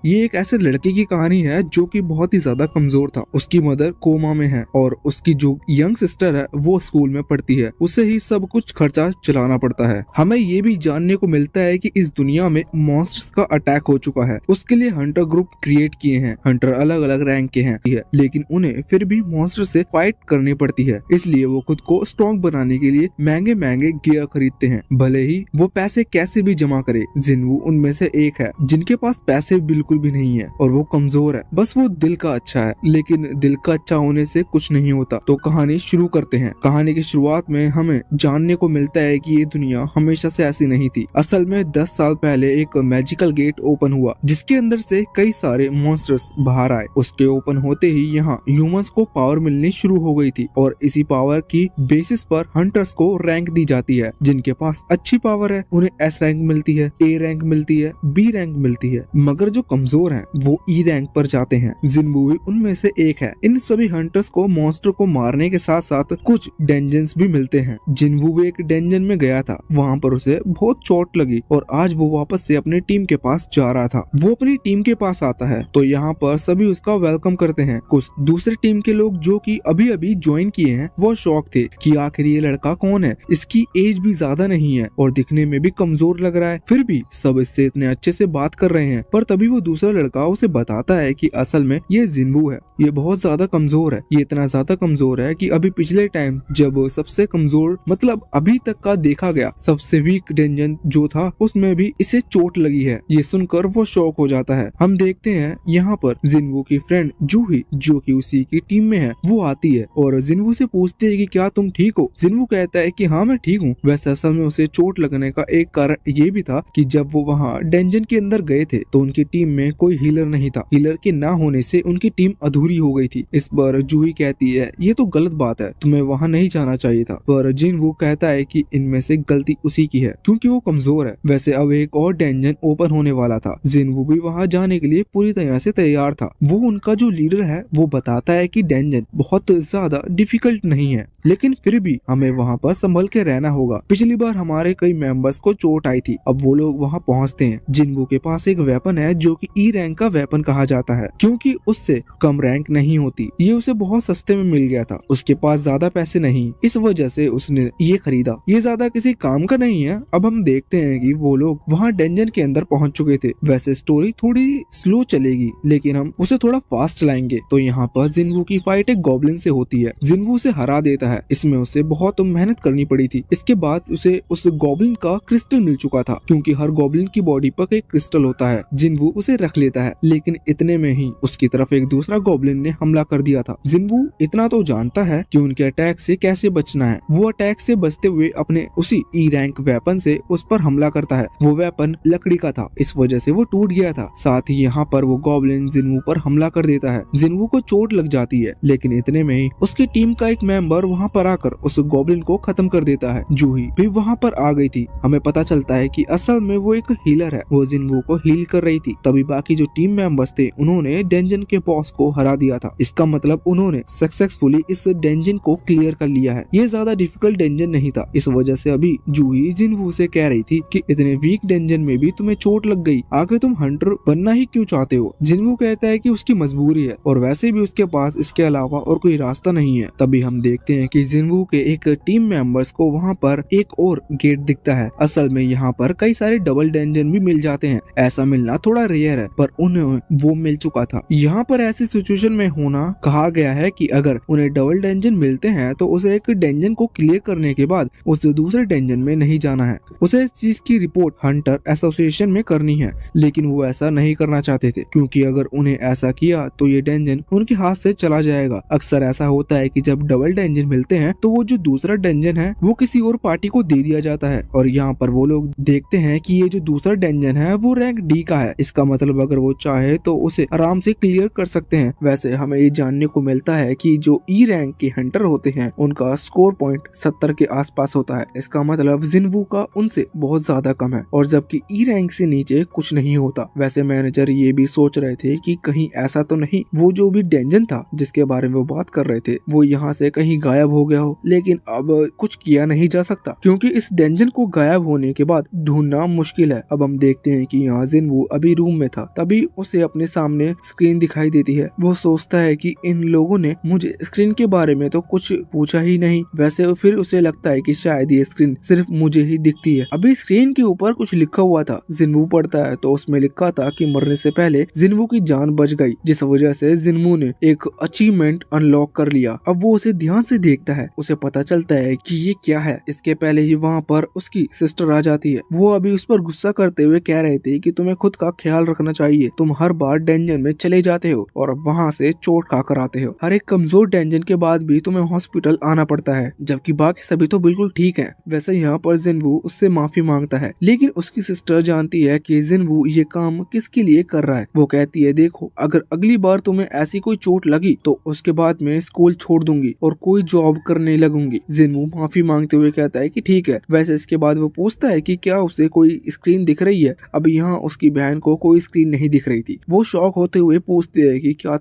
ये एक ऐसे लड़के की कहानी है जो कि बहुत ही ज्यादा कमजोर था। उसकी मदर कोमा में है और उसकी जो यंग सिस्टर है वो स्कूल में पढ़ती है। उसे ही सब कुछ खर्चा चलाना पड़ता है। हमें ये भी जानने को मिलता है कि इस दुनिया में मॉन्स्टर्स का अटैक हो चुका है। उसके लिए हंटर ग्रुप क्रिएट किए हैं। हंटर अलग अलग रैंक के हैं, लेकिन उन्हें फिर भी मॉन्स्टर से फाइट करनी पड़ती है। इसलिए वो खुद को स्ट्रॉन्ग बनाने के लिए महंगे महंगे गियर खरीदते हैं, भले ही वो पैसे कैसे भी जमा करे। जिन्वू उनमें से एक है जिनके पास पैसे बिल्कुल भी नहीं है और वो कमजोर है। बस वो दिल का अच्छा है, लेकिन दिल का अच्छा होने से कुछ नहीं होता। तो कहानी शुरू करते हैं। कहानी की शुरुआत में हमें जानने को मिलता है कि ये दुनिया हमेशा से ऐसी नहीं थी। असल में 10 साल पहले एक मैजिकल गेट ओपन हुआ जिसके अंदर से कई सारे मॉन्स्टर्स बाहर आए। उसके ओपन होते ही यहाँ ह्यूमंस को पावर मिलनी शुरू हो गई थी और इसी पावर की बेसिस पर हंटर्स को रैंक दी जाती है। जिनके पास अच्छी पावर है उन्हें एस रैंक मिलती है, ए रैंक मिलती है, बी रैंक मिलती है, मगर जो कमजोर हैं वो ई रैंक पर जाते हैं। जिन्वू भी उनमें से एक है। इन सभी हंटर्स को मॉन्स्टर को मारने के साथ साथ कुछ डेंजन्स भी मिलते हैं। जिन्वू भी एक डेंजन में गया था, वहाँ पर उसे बहुत चोट लगी और आज वो वापस से अपनी टीम के पास जा रहा था। वो अपनी टीम के पास आता है तो यहाँ पर सभी उसका वेलकम करते हैं। कुछ दूसरे टीम के लोग जो कि अभी अभी ज्वाइन किए हैं वो शॉक थे कि आखिर ये लड़का कौन है। इसकी एज भी ज्यादा नहीं है और दिखने में भी कमजोर लग रहा है, फिर भी सब इससे इतने अच्छे से बात कर रहे हैं। पर तभी वो दूसरा लड़का उसे बताता है कि असल में ये जिन्वू है, ये बहुत ज्यादा कमजोर है। ये इतना ज्यादा कमजोर है कि अभी पिछले टाइम जब सबसे कमजोर मतलब अभी तक का देखा गया सबसे वीक डेंजन जो था उसमें भी इसे चोट लगी है। ये सुनकर वो शॉक हो जाता है। हम देखते हैं यहाँ पर जिन्वू की फ्रेंड जूही जो कि उसी की टीम में है, वो आती है और जिन्वू से पूछती है कि क्या तुम ठीक हो। जिन्वू कहता है कि हाँ मैं ठीक हूँ। वैसे असल में उसे चोट लगने का एक कारण ये भी था कि जब वो वहाँ डेंजन के अंदर गए थे तो उनकी टीम में कोई हीलर नहीं था। हीलर के ना होने से उनकी टीम अधूरी हो गई थी। इस पर जूही कहती है ये तो गलत बात है, तुम्हें वहाँ नहीं जाना चाहिए था। पर जिन्वू कहता है कि इनमें से गलती उसी की है क्योंकि वो कमजोर है। वैसे अब एक और डेंजन ओपन होने वाला था। जिन्वू भी वहाँ जाने के लिए पूरी तरह से तैयार था। वो उनका जो लीडर है वो बताता है कि डेंजन बहुत ज्यादा डिफिकल्ट नहीं है, लेकिन फिर भी हमें वहाँ पर संभल के रहना होगा। पिछली बार हमारे कई मेंबर्स को चोट आई थी। अब वो लोग वहाँ पहुँचते हैं। जिन्वू के पास एक वेपन है जो कि ई रैंक का वेपन कहा जाता है क्योंकि उससे कम रैंक नहीं होती। ये उसे बहुत सस्ते में मिल गया था। उसके पास ज्यादा पैसे नहीं, इस वजह से उसने ये खरीदा। ये ज्यादा किसी काम का नहीं है। अब हम देखते हैं कि वो लोग वहाँ डेंजन के अंदर पहुँच चुके थे। वैसे स्टोरी थोड़ी स्लो चलेगी लेकिन हम उसे थोड़ा फास्ट चलाएंगे। तो यहाँ पर जिन्वू की फाइट एक गॉब्लिन से होती है। जिन्वू उसे हरा देता है। इसमें उसे बहुत मेहनत करनी पड़ी थी। इसके बाद उसे उस गॉब्लिन का क्रिस्टल मिल चुका था क्योंकि हर गॉब्लिन की बॉडी पर एक क्रिस्टल होता है। जिन्वू उसे रख लेता है, लेकिन इतने में ही उसकी तरफ एक दूसरा गॉब्लिन ने हमला कर दिया था। जिन्वू इतना तो जानता है कि उनके अटैक से कैसे बचना है। वो अटैक से बचते हुए अपने उसी ई रैंक वेपन से उस पर हमला करता है। वो वेपन लकड़ी का था, इस वजह से वो टूट गया था। साथ ही यहाँ पर वो गॉब्लिन जिन्वू पर हमला कर देता है। जिन्वू को चोट लग जाती है, लेकिन इतने में ही उसकी टीम का एक मेंबर वहाँ पर आकर उस गॉब्लिन को खत्म कर देता है। जूही भी वहाँ पर आ गई थी। हमें पता चलता है कि असल में वो एक हीलर है। वो जिन्वू को हील कर रही थी। तभी बाकी जो टीम मेंबर्स थे उन्होंने डेंजन के बॉस को हरा दिया था। इसका मतलब उन्होंने सक्सेसफुली इस डेंजन को क्लियर कर लिया है। ये ज्यादा डिफिकल्ट डेंजन नहीं था। इस वजह से अभी जूही जिन्वू से कह रही थी कि इतने वीक डेंजन में भी तुम्हें चोट लग गई, आखिर तुम हंटर बनना ही क्यों चाहते हो। जिन्वू कहता है कि उसकी मजबूरी है और वैसे भी उसके पास इसके अलावा और कोई रास्ता नहीं है। तभी हम देखते हैं कि जिन्वू के एक टीम मेंबर्स को वहाँ पर एक और गेट दिखता है। असल में यहाँ पर कई सारे डबल डेंजन भी मिल जाते हैं। ऐसा मिलना थोड़ा रेयर है पर उन्हें वो मिल चुका था। यहाँ पर ऐसी सिचुएशन में होना कहा गया है कि अगर उन्हें डबल डेंजन मिलते हैं तो उसे एक डेंजन को क्लियर करने के बाद उस दूसरे डेंजन में नहीं जाना है। उसे इस चीज की रिपोर्ट हंटर एसोसिएशन में करनी है, लेकिन वो ऐसा नहीं करना चाहते थे क्योंकि अगर उन्हें ऐसा किया तो ये डेंजन उनके हाथ से चला जाएगा। अक्सर ऐसा होता है कि जब डबल डेंजन मिलते हैं तो वो जो दूसरा डेंजन है वो किसी और पार्टी को दे दिया जाता है और यहाँ पर वो लोग देखते हैं कि ये जो दूसरा डेंजन है वो रैंक डी का है। इसका मतलब अगर वो चाहे तो उसे आराम से क्लियर कर सकते हैं। वैसे हमें ये जानने को मिलता है कि जो ई रैंक के हंटर होते हैं उनका स्कोर पॉइंट 70 के आसपास होता है। इसका मतलब जिन्वू का उनसे बहुत ज्यादा कम है और जबकि ई रैंक से नीचे कुछ नहीं होता। वैसे मैनेजर ये भी सोच रहे थे कि कहीं ऐसा तो नहीं वो जो भी डेंजन था जिसके बारे में वो बात कर रहे थे वो यहाँ से कहीं गायब हो गया हो, लेकिन अब कुछ किया नहीं जा सकता क्योंकि इस डेंजन को गायब होने के बाद ढूंढना मुश्किल है। अब हम देखते हैं कि यहाँ जिन्वू अभी रूम में था। तभी उसे अपने सामने स्क्रीन दिखाई देती है। वो सोचता है कि इन लोगों ने मुझे स्क्रीन के बारे में तो कुछ पूछा ही नहीं। वैसे फिर उसे लगता है कि शायद ये स्क्रीन सिर्फ मुझे ही दिखती है। अभी स्क्रीन के ऊपर कुछ लिखा हुआ था। जिन्वू पढ़ता है तो उसमें लिखा था कि मरने से पहले जिन्वू की जान बच गई, जिस वजह से जिन्वू ने एक अचीवमेंट अनलॉक कर लिया। अब वो उसे ध्यान से देखता है। उसे पता चलता है कि ये क्या है। इसके पहले ही वहाँ पर उसकी सिस्टर आ जाती है। वो अभी उस पर गुस्सा करते हुए कह रहे थे कि तुम्हें खुद का ख्याल रखना चाहिए। तुम हर बार डेंजर में चले जाते हो और वहाँ से चोट खाकर आते हो। हर एक कमजोर डेंजर के बाद भी तुम्हें हॉस्पिटल आना पड़ता है, जबकि बाकी सभी तो बिल्कुल ठीक है। वैसे यहाँ पर जिन्वू उससे माफी मांगता है, लेकिन उसकी सिस्टर जानती है कि जिन्वू ये काम किसके लिए कर रहा है। वो कहती है, देखो अगर अगली बार तुम्हें ऐसी कोई चोट लगी तो उसके बाद मैं स्कूल छोड़ दूंगी और कोई जॉब करने लगूंगी। जिन्वू माफी मांगते हुए कहता है कि ठीक है। वैसे इसके बाद वो पूछता है कि क्या उसे कोई स्क्रीन दिख रही है। अब यहाँ उसकी बहन को कोई स्क्रीन नहीं दिख रही थी। वो शॉक होते हुए पूछते है कि क्या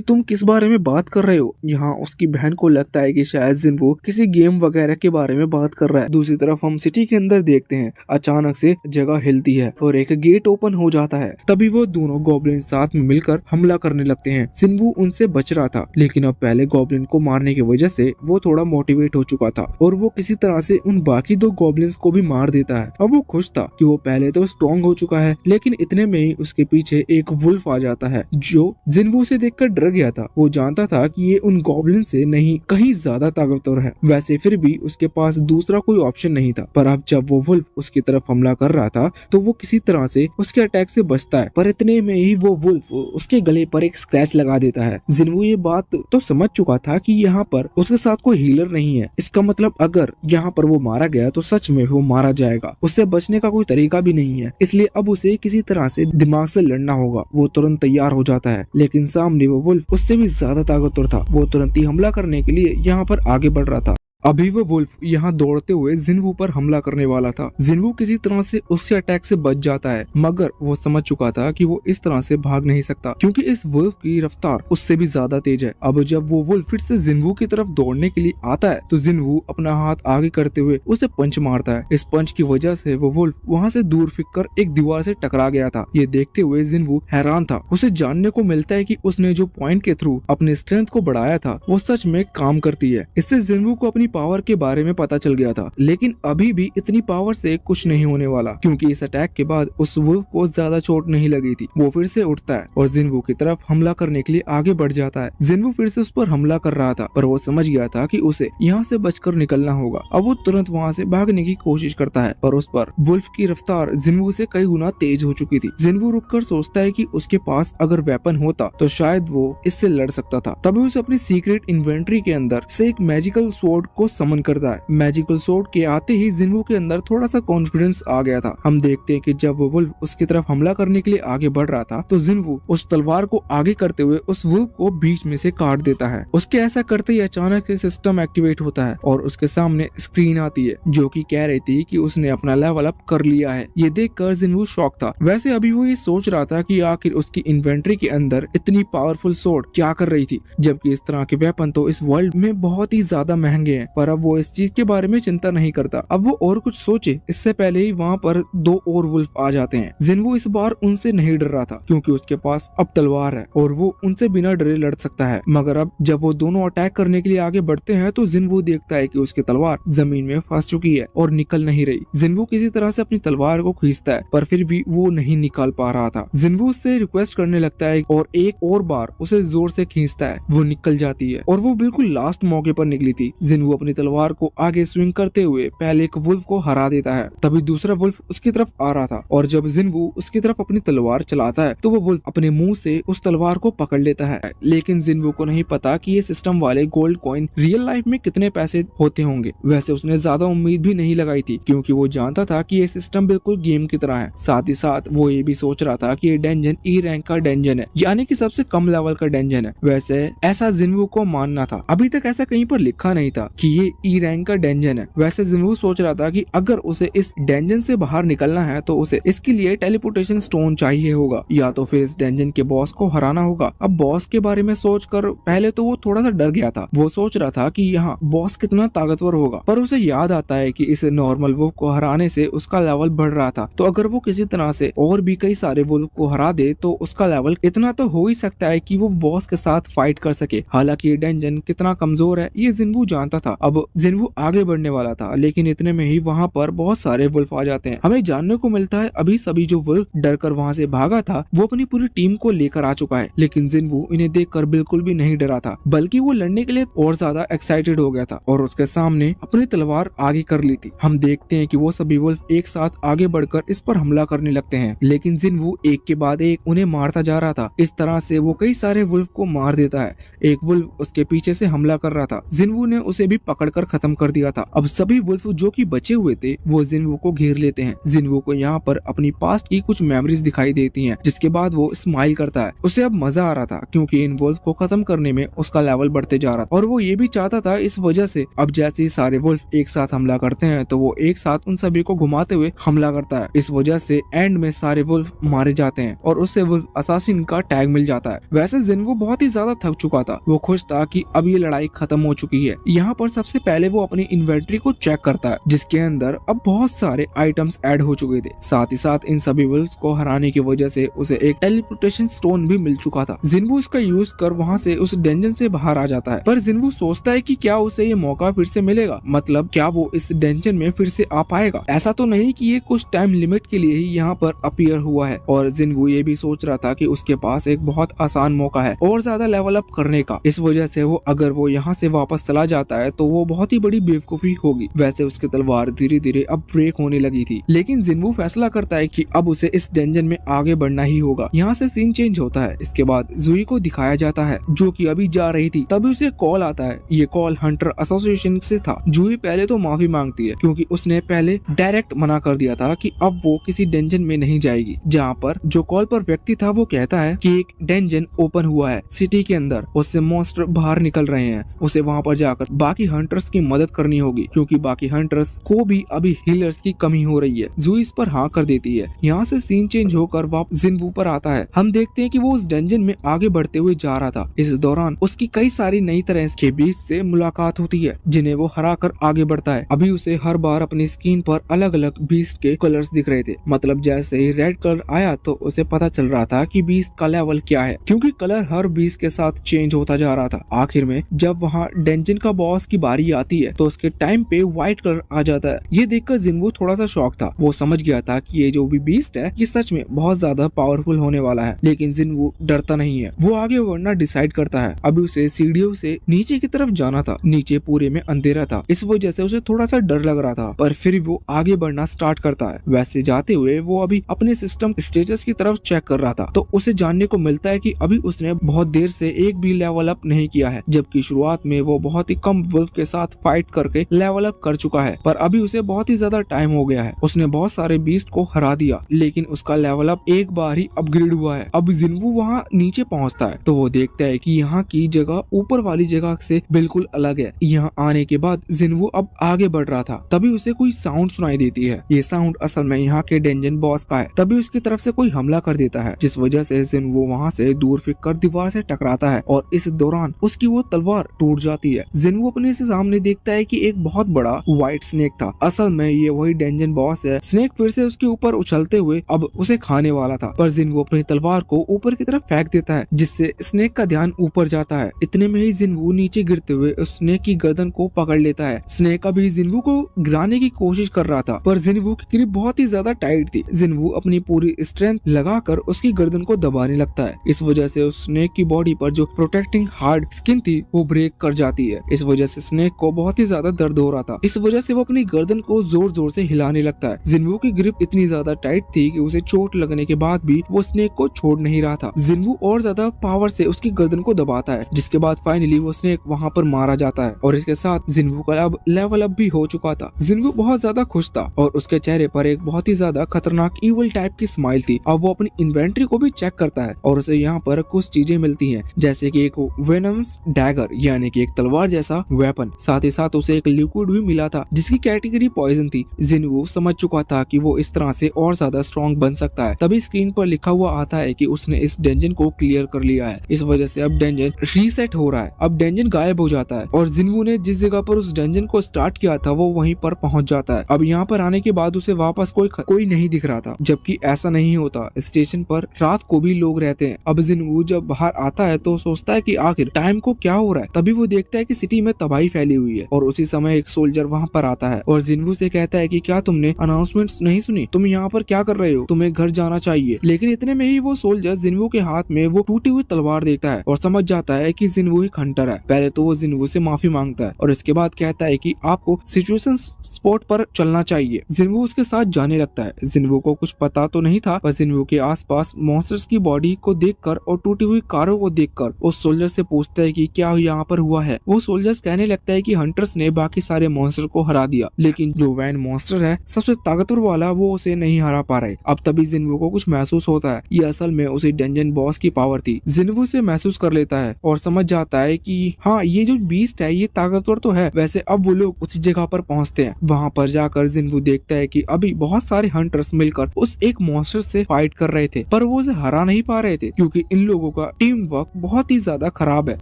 तुम किस बारे में बात कर रहे हो। यहाँ उसकी बहन को लगता है कि शायद जिन्वू किसी गेम वगैरह के बारे में बात कर रहा है। दूसरी तरफ हम सिटी के अंदर देखते हैं, अचानक से जगह हिलती है और एक गेट ओपन हो जाता है। तभी वो दोनों गॉब्लिन साथ में मिलकर हमला करने लगते हैं। जिन्वू उनसे बच रहा था, लेकिन अब पहले गॉब्लिन को मारने की वजह से वो थोड़ा मोटिवेट हो चुका था और वो किसी तरह से उन बाकी दो गॉब्लिन्स को भी मार देता है। अब वो खुश था कि वो पहले तो स्ट्रॉन्ग हो चुका है, लेकिन इतने में ही उसके पीछे एक वुल्फ आ जाता है जो जिन्वू से देखकर डर गया था। वो जानता था कि ये उन गॉब्लिन से नहीं कहीं ज्यादा ताकतवर है। वैसे फिर भी उसके पास दूसरा कोई ऑप्शन नहीं था। पर अब जब वो वुल्फ उसकी तरफ हमला कर रहा था तो वो किसी तरह से उसके अटैक से बचता है, पर इतने में ही वो वुल्फ उसके गले पर एक स्क्रैच लगा देता है। जिन्वू ये बात तो समझ चुका था कि यहाँ पर उसके साथ कोई हीलर नहीं है। इसका मतलब अगर यहाँ पर वो मारा गया तो सच में वो मारा जाएगा। उससे बचने का कोई तरीका भी नहीं है, इसलिए अब उसे किसी तरह से दिमाग से लड़ना होगा। वो तुरंत तैयार हो जाता है, लेकिन सामने वो वुल्फ उससे भी ज्यादा ताकतवर था। वो तुरंत ही हमला करने के लिए यहाँ पर आगे बढ़ रहा था। अभी वो वुल्फ यहाँ दौड़ते हुए जिन्वू पर हमला करने वाला था। जिन्वू किसी तरह से उसके अटैक से बच जाता है, मगर वो समझ चुका था कि वो इस तरह से भाग नहीं सकता क्योंकि इस वुल्फ की रफ्तार उससे भी ज्यादा तेज है। अब जब वो वुल्फ फिर से जिन्वू की तरफ दौड़ने के लिए आता है तो जिन्वू अपना हाथ आगे करते हुए उसे पंच मारता है। इस पंच की वजह से वो वुल्फ वहाँ से दूर फिर एक दीवार से टकरा गया था। ये देखते हुए जिन्वू हैरान था। उसे जानने को मिलता है कि उसने जो पॉइंट के थ्रू अपने स्ट्रेंथ को बढ़ाया था वो सच में काम करती है। इससे जिन्वू को अपनी पावर के बारे में पता चल गया था, लेकिन अभी भी इतनी पावर से कुछ नहीं होने वाला क्योंकि इस अटैक के बाद उस वुल्फ को ज्यादा चोट नहीं लगी थी। वो फिर से उठता है और जिन्वू की तरफ हमला करने के लिए आगे बढ़ जाता है। जिन्वू फिर से उस पर हमला कर रहा था, पर वो समझ गया था कि उसे यहाँ से बचकर निकलना होगा। अब वो तुरंत वहाँ से भागने की कोशिश करता है, पर उस पर वुल्फ की रफ्तार जिन्वू से कई गुना तेज हो चुकी थी। जिन्वू रुककर सोचता है कि उसके पास अगर वेपन होता तो शायद वो इससे लड़ सकता था। तभी उसे अपनी सीक्रेट इन्वेंट्री के अंदर से एक मैजिकल स्वॉर्ड को समन करता है। मैजिकल स्वॉर्ड के आते ही जिन्वू के अंदर थोड़ा सा कॉन्फिडेंस आ गया था। हम देखते हैं कि जब वो वुल्फ उसकी तरफ हमला करने के लिए आगे बढ़ रहा था तो जिन्वू उस तलवार को आगे करते हुए उस वुल्फ को बीच में से काट देता है। उसके ऐसा करते ही अचानक से सिस्टम एक्टिवेट होता है और उसके सामने स्क्रीन आती है जो कि कह रही थी कि उसने अपना लेवल अप कर लिया है। ये देखकर जिन्वू शॉक था। वैसे अभी वो ये सोच रहा था कि आखिर उसकी इन्वेंट्री के अंदर इतनी पावरफुल स्वॉर्ड क्या कर रही थी, जबकि इस तरह के वेपन तो इस वर्ल्ड में बहुत ही ज्यादा महंगे हैं। पर अब वो इस चीज के बारे में चिंता नहीं करता। अब वो और कुछ सोचे इससे पहले ही वहाँ पर दो और वुल्फ आ जाते हैं। जिन्वू इस बार उनसे नहीं डर रहा था क्योंकि उसके पास अब तलवार है और वो उनसे बिना डरे लड़ सकता है। मगर अब जब वो दोनों अटैक करने के लिए आगे बढ़ते हैं तो जिन्वू देखता है कि उसकी तलवार जमीन में फंस चुकी है और निकल नहीं रही। जिन्वू किसी तरह से अपनी तलवार को खींचता है, पर फिर भी वो नहीं निकाल पा रहा था। जिन्वू उससे रिक्वेस्ट करने लगता है और एक और बार उसे जोर से खींचता है। वो निकल जाती है और वो बिल्कुल लास्ट मौके पर निकली थी। जिन्वू अपनी तलवार को आगे स्विंग करते हुए पहले एक वुल्फ को हरा देता है। तभी दूसरा वुल्फ उसकी तरफ आ रहा था और जब जिन्वू उसकी तरफ अपनी तलवार चलाता है तो वो वुल्फ अपने मुंह से उस तलवार को पकड़ लेता है। लेकिन जिन्वू को नहीं पता कि ये सिस्टम वाले गोल्ड कॉइन रियल लाइफ में कितने पैसे होते होंगे। वैसे उसने ज्यादा उम्मीद भी नहीं लगाई थी क्योंकि वो जानता था कि ये सिस्टम बिल्कुल गेम की तरह है। साथ ही साथ वो ये भी सोच रहा था कि ये डेंजन ई रैंक का डेंजन है, यानी कि सबसे कम लेवल का डेंजन है। वैसे ऐसा जिन्वू को मानना था। अभी तक ऐसा कहीं पर लिखा नहीं था कि ये ई रैंक का डेंजन है। वैसे जिन्वू सोच रहा था कि अगर उसे इस डेंजन से बाहर निकलना है तो उसे इसके लिए टेलीपोर्टेशन स्टोन चाहिए होगा, या तो फिर इस डेंजन के बॉस को हराना होगा। अब बॉस के बारे में सोचकर पहले तो वो थोड़ा सा डर गया था। वो सोच रहा था कि यहाँ बॉस कितना ताकतवर होगा, पर उसे याद आता है कि इस नॉर्मल वुल्फ को हराने से उसका लेवल बढ़ रहा था, तो अगर वो किसी तरह से और भी कई सारे वुल्फ को हरा दे तो उसका लेवल इतना तो हो ही सकता है कि वो बॉस के साथ फाइट कर सके। हालांकि ये डेंजन कितना कमजोर है ये जिन्वू जानता था। अब जिन्वू आगे बढ़ने वाला था, लेकिन इतने में ही वहाँ पर बहुत सारे वुल्फ आ जाते हैं। हमें जानने को मिलता है अभी सभी जो वुल्फ डर कर वहाँ से भागा था वो अपनी पूरी टीम को लेकर आ चुका है, लेकिन जिन्वू इन्हें देखकर बिल्कुल भी नहीं डरा था, बल्कि वो लड़ने के लिए और ज्यादा एक्साइटेड हो गया था और उसके सामने अपनी तलवार आगे कर ली थी। हम देखते हैं कि वो सभी वुल्फ एक साथ आगे बढ़कर इस पर हमला करने लगते हैं, लेकिन जिन्वू एक के बाद एक उन्हें मारता जा रहा था। इस तरह से वो कई सारे वुल्फ को मार देता है। एक वुल्फ उसके पीछे से हमला कर रहा था, जिन्वू ने उसे भी पकड़कर खत्म कर दिया था। अब सभी वुल्फ जो कि बचे हुए थे वो जिन्वू को घेर लेते हैं। जिन्वू को यहाँ पर अपनी पास्ट की कुछ मेमोरीज दिखाई देती हैं, जिसके बाद वो स्माइल करता है। उसे अब मजा आ रहा था क्योंकि इन वुल्फ को खत्म करने में उसका लेवल बढ़ते जा रहा था और वो ये भी चाहता था। इस वजह से अब जैसे ही सारे वुल्फ एक साथ हमला करते हैं तो वो एक साथ उन सभी को घुमाते हुए हमला करता है। इस वजह से एंड में सारे वुल्फ मारे जाते हैं और उसे वुल्फ असासिन का टैग मिल जाता है। वैसे जिन्वू बहुत ही ज्यादा थक चुका था। वो खुश था कि अब ये लड़ाई खत्म हो चुकी है। यहाँ पर सबसे पहले वो अपनी इन्वेंट्री को चेक करता है, जिसके अंदर अब बहुत सारे आइटम्स ऐड हो चुके थे। साथ ही साथ इन सभी वुल्फ्स को हराने की वजह से उसे एक टेलीपोर्टेशन स्टोन भी मिल चुका था। जिन्वू इसका यूज कर वहाँ से उस डेंजन से बाहर आ जाता है, पर जिन्वू सोचता है कि क्या उसे ये मौका फिर से मिलेगा, मतलब क्या वो इस डेंजन में फिर से आ पाएगा। ऐसा तो नहीं कि ये कुछ टाइम लिमिट के लिए ही यहाँ पर अपीयर हुआ है। और जिन्वू ये भी सोच रहा था कि उसके पास एक बहुत आसान मौका है और ज्यादा लेवल अप करने का। इस वजह से वो अगर वो यहाँ से वापस चला जाता है तो वो बहुत ही बड़ी बेवकूफी होगी। वैसे उसकी तलवार धीरे धीरे अब ब्रेक होने लगी थी, लेकिन जिन्वू फैसला करता है कि अब उसे इस डेंजन में आगे बढ़ना ही होगा। यहाँ से सीन चेंज होता है। इसके बाद जुई को दिखाया जाता है जो कि अभी जा रही थी, तभी उसे कॉल आता है। ये कॉल हंटर एसोसिएशन से था। जुई पहले तो माफी मांगती है क्योंकि उसने पहले डायरेक्ट मना कर दिया था कि अब वो किसी डेंजन में नहीं जाएगी। जहाँ पर जो कॉल पर व्यक्ति था वो कहता है कि एक डेंजन ओपन हुआ है सिटी के अंदर, उससे मॉन्स्टर बाहर निकल रहे हैं, उसे वहाँ पर जाकर बाकी हंटर्स की मदद करनी होगी क्योंकि बाकी हंटर्स को भी अभी हीलर्स की कमी हो रही है। जुई इस पर हाँ कर देती है। यहाँ से सीन चेंज होकर वापस जिन्वू पर आता है। हम देखते हैं कि वो उस डेंजन में आगे बढ़ते हुए जा रहा था। इस दौरान उसकी कई सारी नई तरह के बीस्ट से मुलाकात होती है जिन्हें वो हरा कर आगे बढ़ता है। अभी उसे हर बार अपनी स्क्रीन पर अलग अलग बीस्ट के कलर्स दिख रहे थे, मतलब जैसे ही रेड कलर आया तो उसे पता चल रहा था कि बीस्ट का लेवल क्या है, क्योंकि कलर हर बीस्ट के साथ चेंज होता जा रहा था। आखिर में जब वहाँ डेंजन का बॉस की बारी आती है तो उसके टाइम पे व्हाइट कलर आ जाता है। ये देखकर जिन्वू थोड़ा सा शॉक था। वो समझ गया था कि ये जो भी बीस्ट है ये सच में बहुत ज्यादा पावरफुल होने वाला है, लेकिन जिन्वू डरता नहीं है। वो आगे बढ़ना डिसाइड करता है। अभी उसे सीढ़ियों से नीचे की तरफ जाना था। नीचे पूरे में अंधेरा था, इस वजह से उसे थोड़ा सा डर लग रहा था, पर फिर वो आगे बढ़ना स्टार्ट करता है। वैसे जाते हुए वो अभी अपने सिस्टम स्टेटस की तरफ चेक कर रहा था तो उसे जानने को मिलता है कि अभी उसने बहुत देर से एक भी लेवल अप नहीं किया है, जबकि शुरुआत में वो बहुत ही कम वुल्फ के साथ फाइट करके लेवल अप कर चुका है। पर अभी उसे बहुत ही ज्यादा टाइम हो गया है। उसने बहुत सारे बीस्ट को हरा दिया, लेकिन उसका लेवल अप एक बार ही अपग्रेड हुआ है। अब जिन्वू वहाँ नीचे पहुँचता है तो वो देखता है कि यहाँ की जगह ऊपर वाली जगह से बिल्कुल अलग है। यहाँ आने के बाद जिन्वू अब आगे बढ़ रहा था, तभी उसे कोई साउंड सुनाई देती है। ये साउंड असल में यहाँ के डेंजन बॉस का है। तभी उसकी तरफ से कोई हमला कर देता है, जिस वजह से जिन्वू वहाँ से दूर फेंक कर दीवार से टकराता है और इस दौरान उसकी वो तलवार टूट जाती है। जिन्वू अपने से सामने देखता है कि एक बहुत बड़ा व्हाइट स्नेक था। असल में ये वही डेंजन बॉस है। स्नेक फिर से उसके ऊपर उछलते हुए अब उसे खाने वाला था, पर जिन्वू अपनी तलवार को ऊपर की तरफ फेंक देता है, जिससे स्नेक का ध्यान ऊपर जाता है। इतने में ही जिन्वू नीचे गिरते हुए उस स्नेक की गर्दन को पकड़ लेता है। स्नेक अभी जिन्वू को गिराने की कोशिश कर रहा था, पर जिन्वू की ग्रिप बहुत ही ज्यादा टाइट थी। जिन्वू अपनी पूरी स्ट्रेंथ लगाकर उसकी गर्दन को दबाने लगता है। इस वजह से उस स्नेक की बॉडी पर जो प्रोटेक्टिंग हार्ड स्किन थी वो ब्रेक कर जाती है। इस वजह से स्नेक को बहुत ही ज्यादा दर्द हो रहा था। इस वजह से वो अपनी गर्दन को जोर जोर से हिलाने लगता है। जिन्वू की ग्रिप इतनी ज्यादा टाइट थी कि उसे चोट लगने के बाद भी वो स्नेक को छोड़ नहीं रहा था। जिन्वू और ज्यादा पावर से उसकी गर्दन को दबाता है, जिसके बाद फाइनली वो स्नेक वहाँ पर मारा जाता है और इसके साथ जिन्वू का अब लेवल अप भी हो चुका था। जिन्वू बहुत ज्यादा खुश था और उसके चेहरे पर एक बहुत ही ज्यादा खतरनाक इवल टाइप की स्माइल थी। अब वो अपनी इन्वेंट्री को भी चेक करता है और उसे यहाँ पर कुछ चीजें मिलती हैं, जैसे कि एक वेनम्स डैगर यानी कि एक तलवार जैसा वेपन वेपन। साथ ही साथ उसे एक लिक्विड भी मिला था जिसकी कैटेगरी पॉइजन थी। जिनवू समझ चुका था कि वो इस तरह से और ज्यादा स्ट्रॉन्ग बन सकता है। तभी स्क्रीन पर लिखा हुआ आता है कि उसने इस डेंजन को क्लियर कर लिया है। इस वजह से अब डेंजन रीसेट हो रहा है। अब डेंजन गायब हो जाता है और जिनवू ने जिस जगह पर उस डेंजन को स्टार्ट किया था वो वहीं पर पहुंच जाता है। अब यहाँ पर आने के बाद उसे वापस कोई नहीं दिख रहा था, जबकि ऐसा नहीं होता। स्टेशन पर रात को भी लोग रहते हैं। अब जिनवू जब बाहर आता है तो सोचता है कि आखिर टाइम को क्या हो रहा है। तभी वो देखता है कि सिटी में तबाही फैली हुई है और उसी समय एक सोल्जर वहाँ पर आता है और जिनवू से कहता है कि क्या तुमने अनाउंसमेंट नहीं सुनी? तुम यहाँ पर क्या कर रहे हो? तुम्हें घर जाना चाहिए। लेकिन इतने में ही वो सोल्जर जिनवू के हाथ में वो टूटी हुई तलवार देखता है और समझ जाता है कि जिनवू एक हंटर है। पहले तो वो जिनवू से माफी मांगता है और इसके बाद कहता है कि आपको सिचुएशन स्पॉट पर चलना चाहिए। जिनवू उसके साथ जाने लगता है। जिनवू को कुछ पता तो नहीं था, पर जिनवू के आसपास मॉन्स्टर्स की बॉडी को देखकर और टूटी हुई कारों को देखकर उस सोल्जर से पूछता है कि क्या यहाँ पर हुआ है। वो सोल्जर्स कहने लगता है कि हंटर्स ने बाकी सारे मॉन्स्टर को हरा दिया, लेकिन जो वैन मॉन्स्टर है सबसे ताकतवर वाला वो उसे नहीं हरा पा रहे। अब तभी जिनवू को कुछ महसूस होता है। ये असल में उसी डंजन बॉस की पावर थी। जिनवू से महसूस कर लेता है और समझ जाता है कि हाँ, ये जो बीस्ट है ये ताकतवर तो है। वैसे अब वो लोग उसी जगह पर पहुंचते हैं। वहाँ पर जाकर जिनवू देखता है कि अभी बहुत सारे हंटर्स मिलकर उस एक मॉन्स्टर से फाइट कर रहे थे, पर वो उसे हरा नहीं पा रहे थे क्योंकि इन लोगों का टीम वर्क बहुत ही ज्यादा खराब है।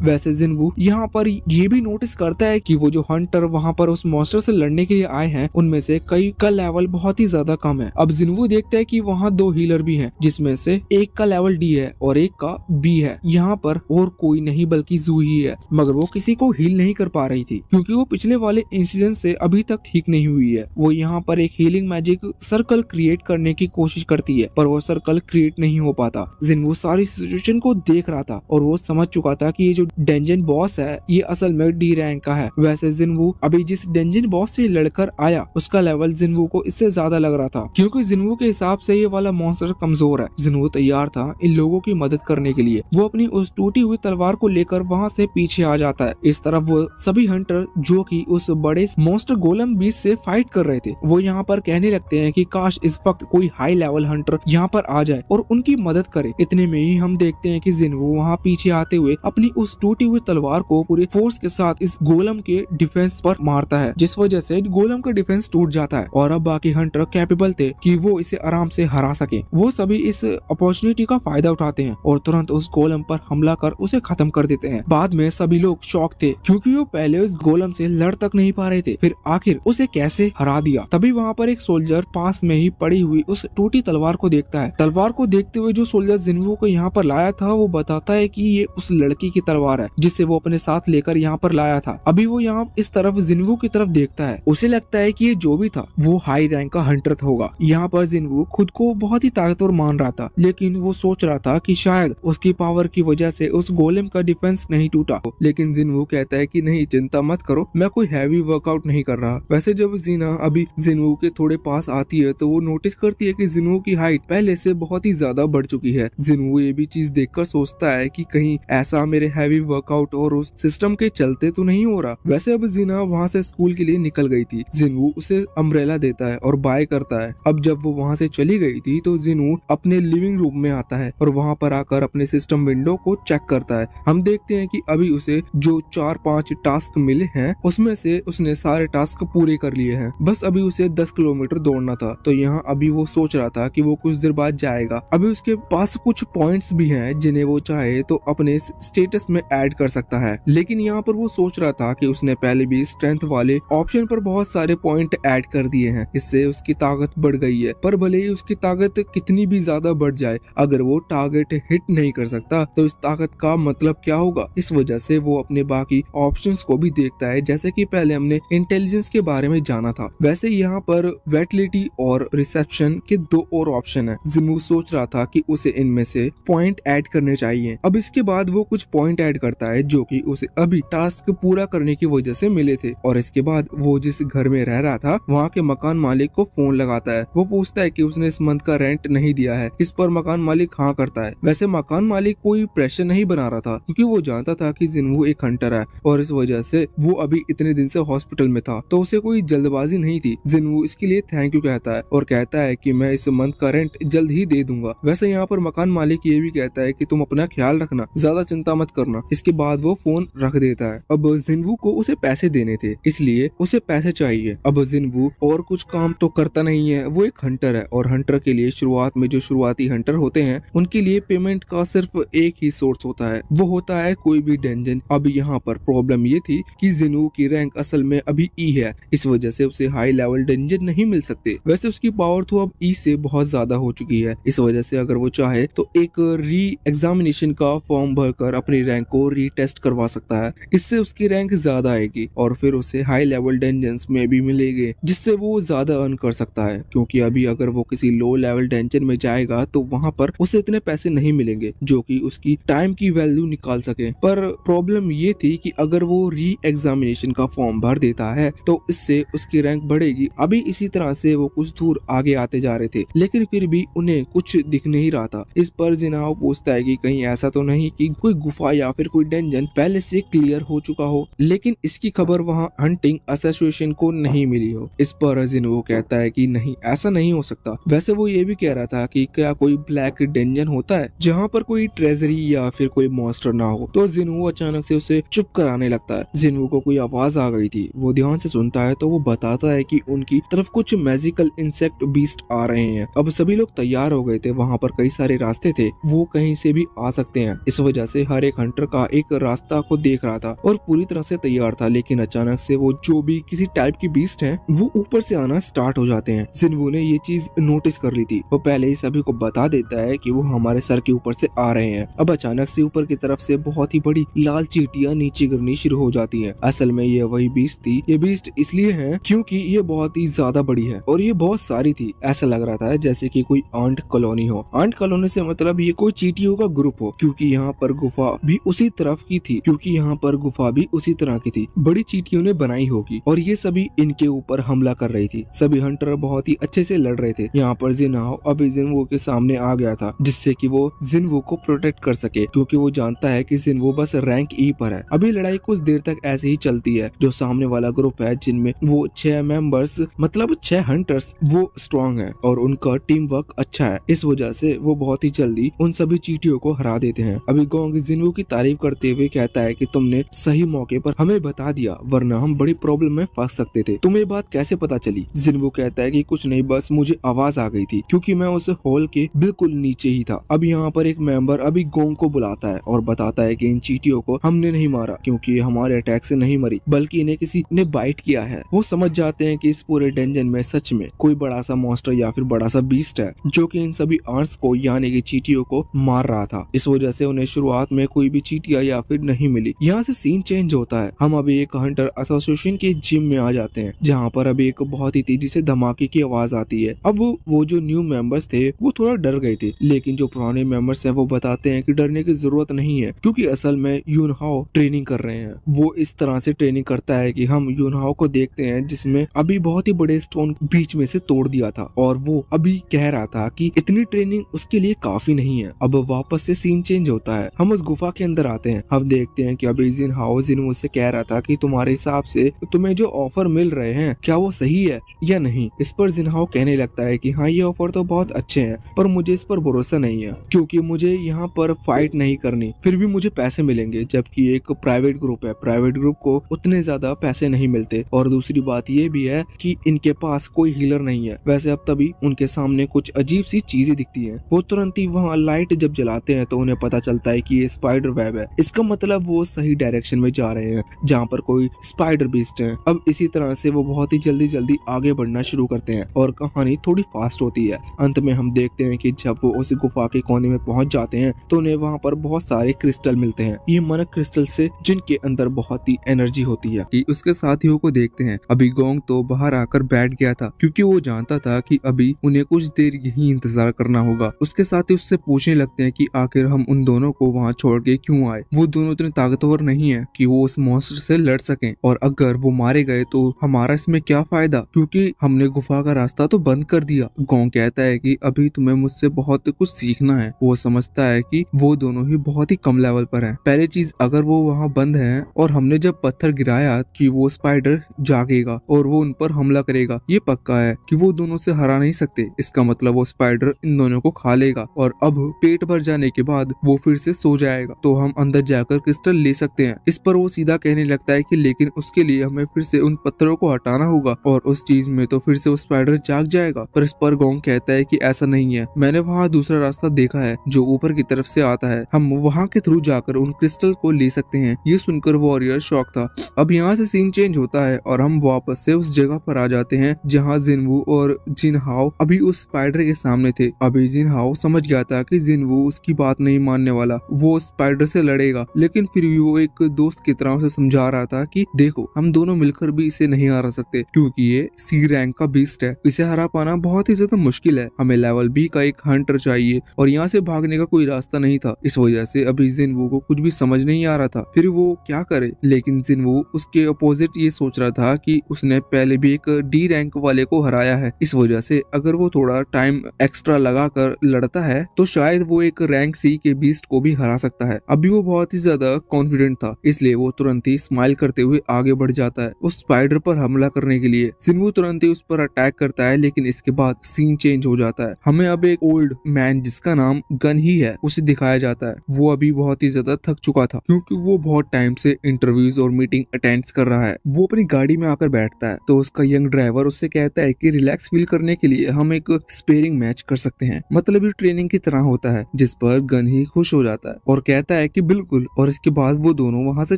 वैसे जिनवू यहाँ पर ये भी नोटिस करता है कि वो जो हंटर वहाँ पर उस मॉन्स्टर से लड़ने के लिए आए हैं उनमें से कई का लेवल बहुत ही ज्यादा कम है। अब जिनवू देखता है कि वहाँ 2 हीलर भी हैं, जिसमें से एक का लेवल डी है और एक का बी है। यहाँ पर और कोई नहीं बल्कि जू ही है, मगर वो किसी को हील नहीं कर पा रही थी क्योंकि वो पिछले वाले इंसिडेंट से अभी तक ठीक नहीं हुई है। वो यहाँ पर एक हीलिंग मैजिक सर्कल क्रिएट करने की कोशिश करती है, पर वो सर्कल क्रिएट नहीं हो पाता। जिनवू सारी सिचुएशन को देख रहा था और वो समझ चुका था कि ये जो डेंजन बॉस है ये असल में डी रैंक का है। वैसे जिनवू अभी जिस डेंजन बॉस से लड़कर आया उसका लेवल जिनवू को इससे ज्यादा लग रहा था, क्योंकि जिनवू के हिसाब से ये वाला मॉन्स्टर कमजोर है। जिनवू तैयार था इन लोगों की मदद करने के लिए। वो अपनी उस टूटी हुई तलवार को लेकर वहाँ से पीछे आ जाता है। इस तरफ वो सभी हंटर जो कि उस बड़े मॉन्स्टर गोलम बीस्ट से फाइट कर रहे थे वो यहाँ पर कहने लगते हैं कि काश इस वक्त कोई हाई लेवल हंटर यहाँ पर आ जाए और उनकी मदद करे। इतने में ही हम देखते हैं कि जिनवू वहाँ पीछे आते हुए अपनी उस टूटी हुई तलवार को पूरे फोर्स के साथ इस गोलम के डिफेंस पर मारता है, जिस वजह से गोलम का डिफेंस टूट जाता है और अब बाकी हंटर कैपेबल थे कि वो इसे आराम से हरा सके। वो सभी इस अपॉर्चुनिटी का फायदा उठाते हैं और तुरंत उस गोलम पर हमला कर उसे खत्म कर देते हैं। बाद में सभी लोग शॉक थे क्योंकि वो पहले उस गोलम से लड़ तक नहीं पा रहे थे, फिर आखिर उसे कैसे हरा दिया। तभी वहाँ पर एक सोल्जर पास में ही पड़ी हुई उस टूटी तलवार को देखता है। तलवार को देखते हुए जो सोल्जर जिनवू को यहाँ पर लाया था वो बताता है कि ये उस लड़की की तलवार है जिसे वो अपने साथ लेकर यहाँ पर लाया था। अभी वो यहाँ इस तरफ जिनवू की तरफ देखता है। उसे लगता है कि ये जो भी था वो हाई रैंक का हंटर होगा। यहाँ पर जिनवू खुद को बहुत ही ताकतवर मान रहा था, लेकिन वो सोच रहा था कि शायद उसकी पावर की वजह से उस गोलेम का डिफेंस नहीं टूटा। लेकिन जिनवू कहता है कि नहीं, चिंता मत करो, मैं कोई हैवी वर्कआउट नहीं कर रहा। वैसे जब जीना अभी जिनवू के थोड़े पास आती है तो वो नोटिस करती है कि जिनवू की हाइट पहले से बहुत ही ज्यादा बढ़ चुकी है। जिनवू ये भी चीज देखकर सोचता है कि कहीं ऐसा मेरे हैवी वर्कआउट और उस सिस्टम के चलते तो नहीं हो रहा। वैसे अब जीना वहाँ से स्कूल के लिए निकल गई थी। जिनवू उसे अम्ब्रेला देता है और बाय करता है। अब जब वो वहाँ से चली गई थी तो जिनवू अपने लिविंग रूम में आता है और वहाँ पर आकर अपने सिस्टम विंडो को चेक करता है। हम देखते हैं कि अभी उसे जो 4-5 टास्क मिले हैं उसमें से उसने सारे टास्क पूरे कर लिए हैं। बस अभी उसे 10 किलोमीटर दौड़ना था। तो यहाँ अभी वो सोच रहा था कि वो कुछ देर बाद जाएगा। अभी उसके पास कुछ पॉइंट्स भी हैं जिन्हें वो चाहे तो अपने स्टेटस में ऐड कर सकता है, लेकिन यहाँ पर वो सोच रहा था कि उसने पहले भी स्ट्रेंथ वाले ऑप्शन पर बहुत सारे पॉइंट ऐड कर दिए हैं, इससे उसकी ताकत बढ़ गई है। पर भले ही उसकी ताकत कितनी भी ज्यादा बढ़ जाए, अगर वो टारगेट हिट नहीं कर सकता तो इस ताकत का मतलब क्या होगा। इस वजह से वो अपने बाकी ऑप्शंस को भी देखता है, जैसे कि पहले हमने इंटेलिजेंस के बारे में जाना था। वैसे यहाँ पर वेटलिटी और रिसेप्शन के 2 और ऑप्शन है। जिनवू सोच रहा था कि उसे इनमें से पॉइंट ऐड करने चाहिए। अब इसके बाद वो कुछ पॉइंट ऐड करता है जो कि उसे अभी टास्क पूरा करने की वजह से मिले थे। और इसके बाद वो जिस घर में रह रहा था वहाँ के मकान मालिक को फोन लगाता है। वो पूछता है कि उसने इस मंथ का रेंट नहीं दिया है। इस पर मकान मालिक हाँ करता है। वैसे मकान मालिक कोई प्रेशर नहीं बना रहा था क्योंकि वो जानता था कि जिनवू एक हंटर है और इस वजह से वो अभी इतने दिन से हॉस्पिटल में था, तो उसे कोई जल्दबाजी नहीं थी। जिनवू इसके लिए थैंक यू कहता है और कहता है कि मैं इस मंथ का रेंट जल्द ही दे दूंगा। वैसे यहाँ पर मकान मालिक ये भी कहता है कि तुम अपना ख्याल रखना, ज्यादा चिंता मत करना। इसके बाद वो फोन रख देता है। अब जिनवू को उसे पैसे देने थे, इसलिए उसे पैसे चाहिए। अब जिनवू और कुछ काम तो करता नहीं है, वो एक हंटर है और हंटर के लिए शुरुआत में जो शुरुआती हंटर होते हैं उनके लिए पेमेंट का सिर्फ एक ही सोर्स होता है, वो होता है कोई भी डंजन। अब यहाँ पर प्रॉब्लम ये थी कि जिनवू की रैंक असल में अभी ई है, इस वजह से उसे हाई लेवल डंजन नहीं मिल सकते। वैसे उसकी पावर तो अब ई से बहुत ज्यादा हो चुकी है, इस वजह से अगर वो चाहे तो एक री एग्जामिनेशन का फॉर्म भरकर अपनी रैंक को रीटेस्ट करवा सकता है, इससे उसकी रैंक ज्यादा आएगी और फिर उसे हाई लेवल डंजन्स में भी मिलेंगे, जिससे वो ज्यादा अर्न कर सकता है। क्योंकि अभी अगर वो किसी लो लेवल डंजन में जाएगा तो वहां पर उसे इतने पैसे नहीं मिलेंगे जो कि उसकी टाइम की वैल्यू निकाल सके। पर प्रॉब्लम ये थी कि अगर वो री एग्जामिनेशन का फॉर्म भर देता है तो इससे उसकी रैंक बढ़ेगी। अभी इसी तरह से वो कुछ दूर आगे आते जा रहे थे, लेकिन फिर भी उन्हें कुछ दिख नहीं रहा था। इस पर जिनाओ पूछता है कि कहीं ऐसा तो नहीं कि कोई गुफा या फिर कोई डंजन पहले से क्लियर हो चुका हो, लेकिन इसकी खबर वहाँ हंटिंग एसोसिएशन को नहीं मिली हो। इस पर जिनवो कहता है कि नहीं, ऐसा नहीं हो सकता। वैसे वो ये भी कह रहा था कि क्या कोई ब्लैक डंजन होता है जहाँ पर कोई ट्रेजरी या फिर कोई मॉन्स्टर ना हो। तो जिनवो अचानक से उसे चुप कराने लगता है। जिनवो को कोई आवाज आ गई थी, वो ध्यान से सुनता है तो वो बताता है कि उनकी तरफ कुछ मैजिकल इंसेक्ट बीस्ट आ रहे हैं। अब सभी लोग तैयार हो गए थे, वहाँ पर कई सारे रास्ते थे, वो कहीं से भी आ सकते हैं। इस वजह से हर एक हंटर का एक रास्ता को देख रहा था और पूरी तरह से तैयार था। लेकिन अचानक से वो जो भी किसी टाइप की बीस्ट है वो ऊपर से आना स्टार्ट हो जाते हैं। जिनवो ने ये चीज नोटिस कर ली थी, वो पहले ही सभी को बता देता है कि वो हमारे सर के ऊपर से आ रहे हैं। अब अचानक से ऊपर की तरफ से बहुत ही बड़ी लाल चींटियां नीचे गिरनी शुरू हो जाती हैं। असल में ये वही बीस्ट थी। ये बीस्ट इसलिए है क्योंकि ये बहुत ही ज्यादा बड़ी है और ये बहुत सारी थी। ऐसा लग रहा था जैसे कि कोई आंट कॉलोनी हो। आंट कॉलोनी से मतलब ये कोई चींटियों का ग्रुप हो, क्योंकि यहाँ पर गुफा भी उसी तरफ की थी, क्योंकि यहाँ पर गुफा भी उसी तरह की थी, बड़ी चींटियों ने बनाई होगी और ये सभी इनके ऊपर हमला कर रही थी। सभी हंटर बहुत ही अच्छे से लड़ रहे थे। यहाँ पर जिनाओ अभी जिनवो के सामने आ गया था, जिससे कि वो जिनवो को प्रोटेक्ट कर सके, क्योंकि वो जानता है कि जिनवो बस रैंक ई पर है। अभी लड़ाई कुछ देर तक ऐसे ही चलती है। जो सामने वाला ग्रुप है जिनमें वो 6 मेंबर्स मतलब 6 हंटर्स वो स्ट्रॉन्ग है और उनका टीम वर्क अच्छा है, इस वजह से वो बहुत ही जल्दी उन सभी चींटियों को हरा देते हैं। अभी गोंग जिनवो की तारीफ करते हुए कहता है कि तुमने सही मौके पर हमें बता दिया, वरना हम बड़ी प्रॉब्लम में फंस सकते थे। तुम्हें बात कैसे पता चली? जिनवो कहता है कि कुछ नहीं, बस मुझे आवाज आ गई थी क्योंकि मैं उस हॉल के बिल्कुल नीचे ही था। अब यहाँ पर एक मेंबर अभी गोंग को बुलाता है और बताता है कि इन चींटियों को हमने नहीं मारा क्योंकि हमारे अटैक से नहीं मरी, बल्कि इन्हें किसी ने बाइट किया है। वो समझ जाते हैं कि इस पूरे डंजन में सच में कोई बड़ा सा मॉन्स्टर या फिर बड़ा सा बीस्ट है जो कि इन सभी आर्ट्स को यानी कि चींटियों को मार रहा था। इस वजह से उन्हें शुरुआत में कोई भी चींटियां या फिर नहीं मिली। यहाँ से सीन चेंज होता है। हम अभी एक हंटर एसोसिएशन के जिम में आ जाते हैं, जहाँ पर अभी एक बहुत ही तेजी से धमाके की आवाज आती है। अब वो जो न्यू मेंबर्स थे वो थोड़ा डर गए थे, लेकिन जो पुराने मेंबर्स हैं वो बताते हैं कि डरने की जरूरत नहीं है, क्योंकि असल में यूनहाओ ट्रेनिंग कर रहे हैं। वो इस तरह से ट्रेनिंग करता है कि हम यूनहाओ को देखते हैं जिसमें अभी बहुत ही बड़े स्टोन बीच में से तोड़ दिया था और वो अभी कह रहा था कि इतनी ट्रेनिंग उसके लिए काफी नहीं है। अब वापस से सीन चेंज होता है। हम उस गुफा के अंदर आते हैं। हम देखते हैं कि अभी जिनहाओ जिनवो से कह रहा था कि तुम्हारे हिसाब से तुम्हें जो ऑफर मिल रहे हैं क्या वो सही है या नहीं। इस पर जिनहाओ कहने लगता है कि हाँ, ये ऑफर तो बहुत अच्छे हैं, पर मुझे इस पर भरोसा नहीं है क्योंकि मुझे यहाँ पर फाइट नहीं करनी, फिर भी मुझे पैसे मिलेंगे, जबकि एक प्राइवेट ग्रुप है, प्राइवेट ग्रुप को उतने ज्यादा पैसे नहीं मिलते। और दूसरी बात ये भी है कि इनके पास कोई हीलर नहीं है। वैसे अब तभी उनके सामने कुछ अजीब सी चीजें दिखती हैं। वो तुरंत ही वहाँ लाइट जब जलाते हैं तो उन्हें पता चलता है कि ये स्पाइडर वेब है। इसका मतलब वो सही डायरेक्शन में जा रहे हैं जहाँ पर कोई स्पाइडर बीस्ट है। अब इसी तरह से वो बहुत ही जल्दी आगे बढ़ना शुरू करते हैं और कहानी थोड़ी फास्ट होती है। अंत में हम देखते हैं कि जब वो उस गुफा के कोने में पहुंच जाते हैं तो उन्हें वहाँ पर बहुत सारे क्रिस्टल मिलते हैं। ये मनक क्रिस्टल से जिनके अंदर बहुत ही एनर्जी होती है। कि उसके साथियों को देखते हैं। अभी गोंग तो बाहर आकर बैठ गया था क्योंकि वो जानता था कि अभी उन्हें कुछ देर यही इंतजार करना होगा। उसके साथी उससे पूछने लगते हैं कि आखिर हम उन दोनों को वहाँ छोड़ के क्यों आए। वो दोनों इतने ताकतवर नहीं है कि वो उस मॉन्स्टर से लड़ सकें, और अगर वो मारे गए तो हमारा इसमें क्या फायदा, क्योंकि हमने गुफा का रास्ता तो बंद कर दिया। गोंग कहता है कि अभी तुम्हें मुझसे बहुत कुछ सीखना है। वो समझता है कि वो दोनों ही बहुत ही कम लेवल पर हैं। पहली चीज, अगर वो वहाँ बंद है और हमने जब पत्थर गिराया कि वो स्पाइडर जागेगा और वो उन पर हमला करेगा, ये पक्का है कि वो दोनों से हरा नहीं सकते। इसका मतलब वो स्पाइडर इन दोनों को खा लेगा और अब पेट भर जाने के बाद वो फिर से सो जाएगा, तो हम अंदर जाकर क्रिस्टल ले सकते हैं। इस पर वो सीधा सीधा कहने लगता है कि लेकिन उसके लिए हमें फिर से उन पत्थरों को हटाना होगा और उस चीज में तो फिर से वो स्पाइडर जाग जाएगा। पर इस पर गोंग कहता है कि ऐसा नहीं है, मैंने वहाँ दूसरा रास्ता देखा है जो ऊपर की तरफ से आता है, हम वहाँ के थ्रू जाकर उन क्रिस्टल को ले सकते हैं। ये सुनकर वॉरियर शॉक था। अब यहाँ से सीन चेंज होता है और हम वापस से उस जगह पर आ जाते हैं जहाँ जिनवू और जिनहाओ अभी उस स्पाइडर के सामने थे। अभी जिनहाओ समझ गया था कि जिनवू उसकी बात नहीं मानने वाला, वो स्पाइडर से लड़ेगा, लेकिन फिर भी वो एक दोस्त की तरह उसे समझा रहा था कि देखो हम दोनों मिलकर भी इसे नहीं हरा सकते क्योंकि ये सी रैंक का बीस्ट है, इसे हरा पाना बहुत ही ज्यादा मुश्किल है, हमें लेवल बी का एक हंटर चाहिए और यहाँ से भागने का कोई रास्ता नहीं था। इस वजह से अभी जिनवू को कुछ भी समझ नहीं आ रहा था फिर वो क्या करे, लेकिन जिनवू उसके अपोजिट ये सोच रहा था कि उसने पहले भी एक डी रैंक वाले को हराया है, इस वजह से अगर वो थोड़ा टाइम एक्स्ट्रा लगा कर लड़ता है तो शायद वो एक रैंक सी के बीस्ट को भी हरा सकता है। अभी वो बहुत ही ज्यादा कॉन्फिडेंट था, इसलिए वो तुरंत ही स्माइल करते हुए आगे बढ़ जाता है उस स्पाइडर पर हमला करने के लिए। जिनवू तुरंत ही उस पर अटैक करता है, लेकिन इसके बाद सीन चेंज हो जाता है। हमें अब एक ओल्ड मैन जिसका नाम गन ही है उसे दिखाया जाता है। वो अभी बहुत ही ज्यादा थक चुका था क्योंकि वो बहुत टाइम से इंटरव्यूज और मीटिंग अटेंड कर रहा है। वो अपनी गाड़ी में आकर बैठता है तो उसका यंग ड्राइवर उससे कहता है कि रिलैक्स फील करने के लिए हम एक स्पेयरिंग मैच कर सकते हैं, मतलब ये ट्रेनिंग की तरह होता है, जिस पर गन ही खुश हो जाता है और कहता है कि बिल्कुल, और इसके बाद वो दोनों वहाँ से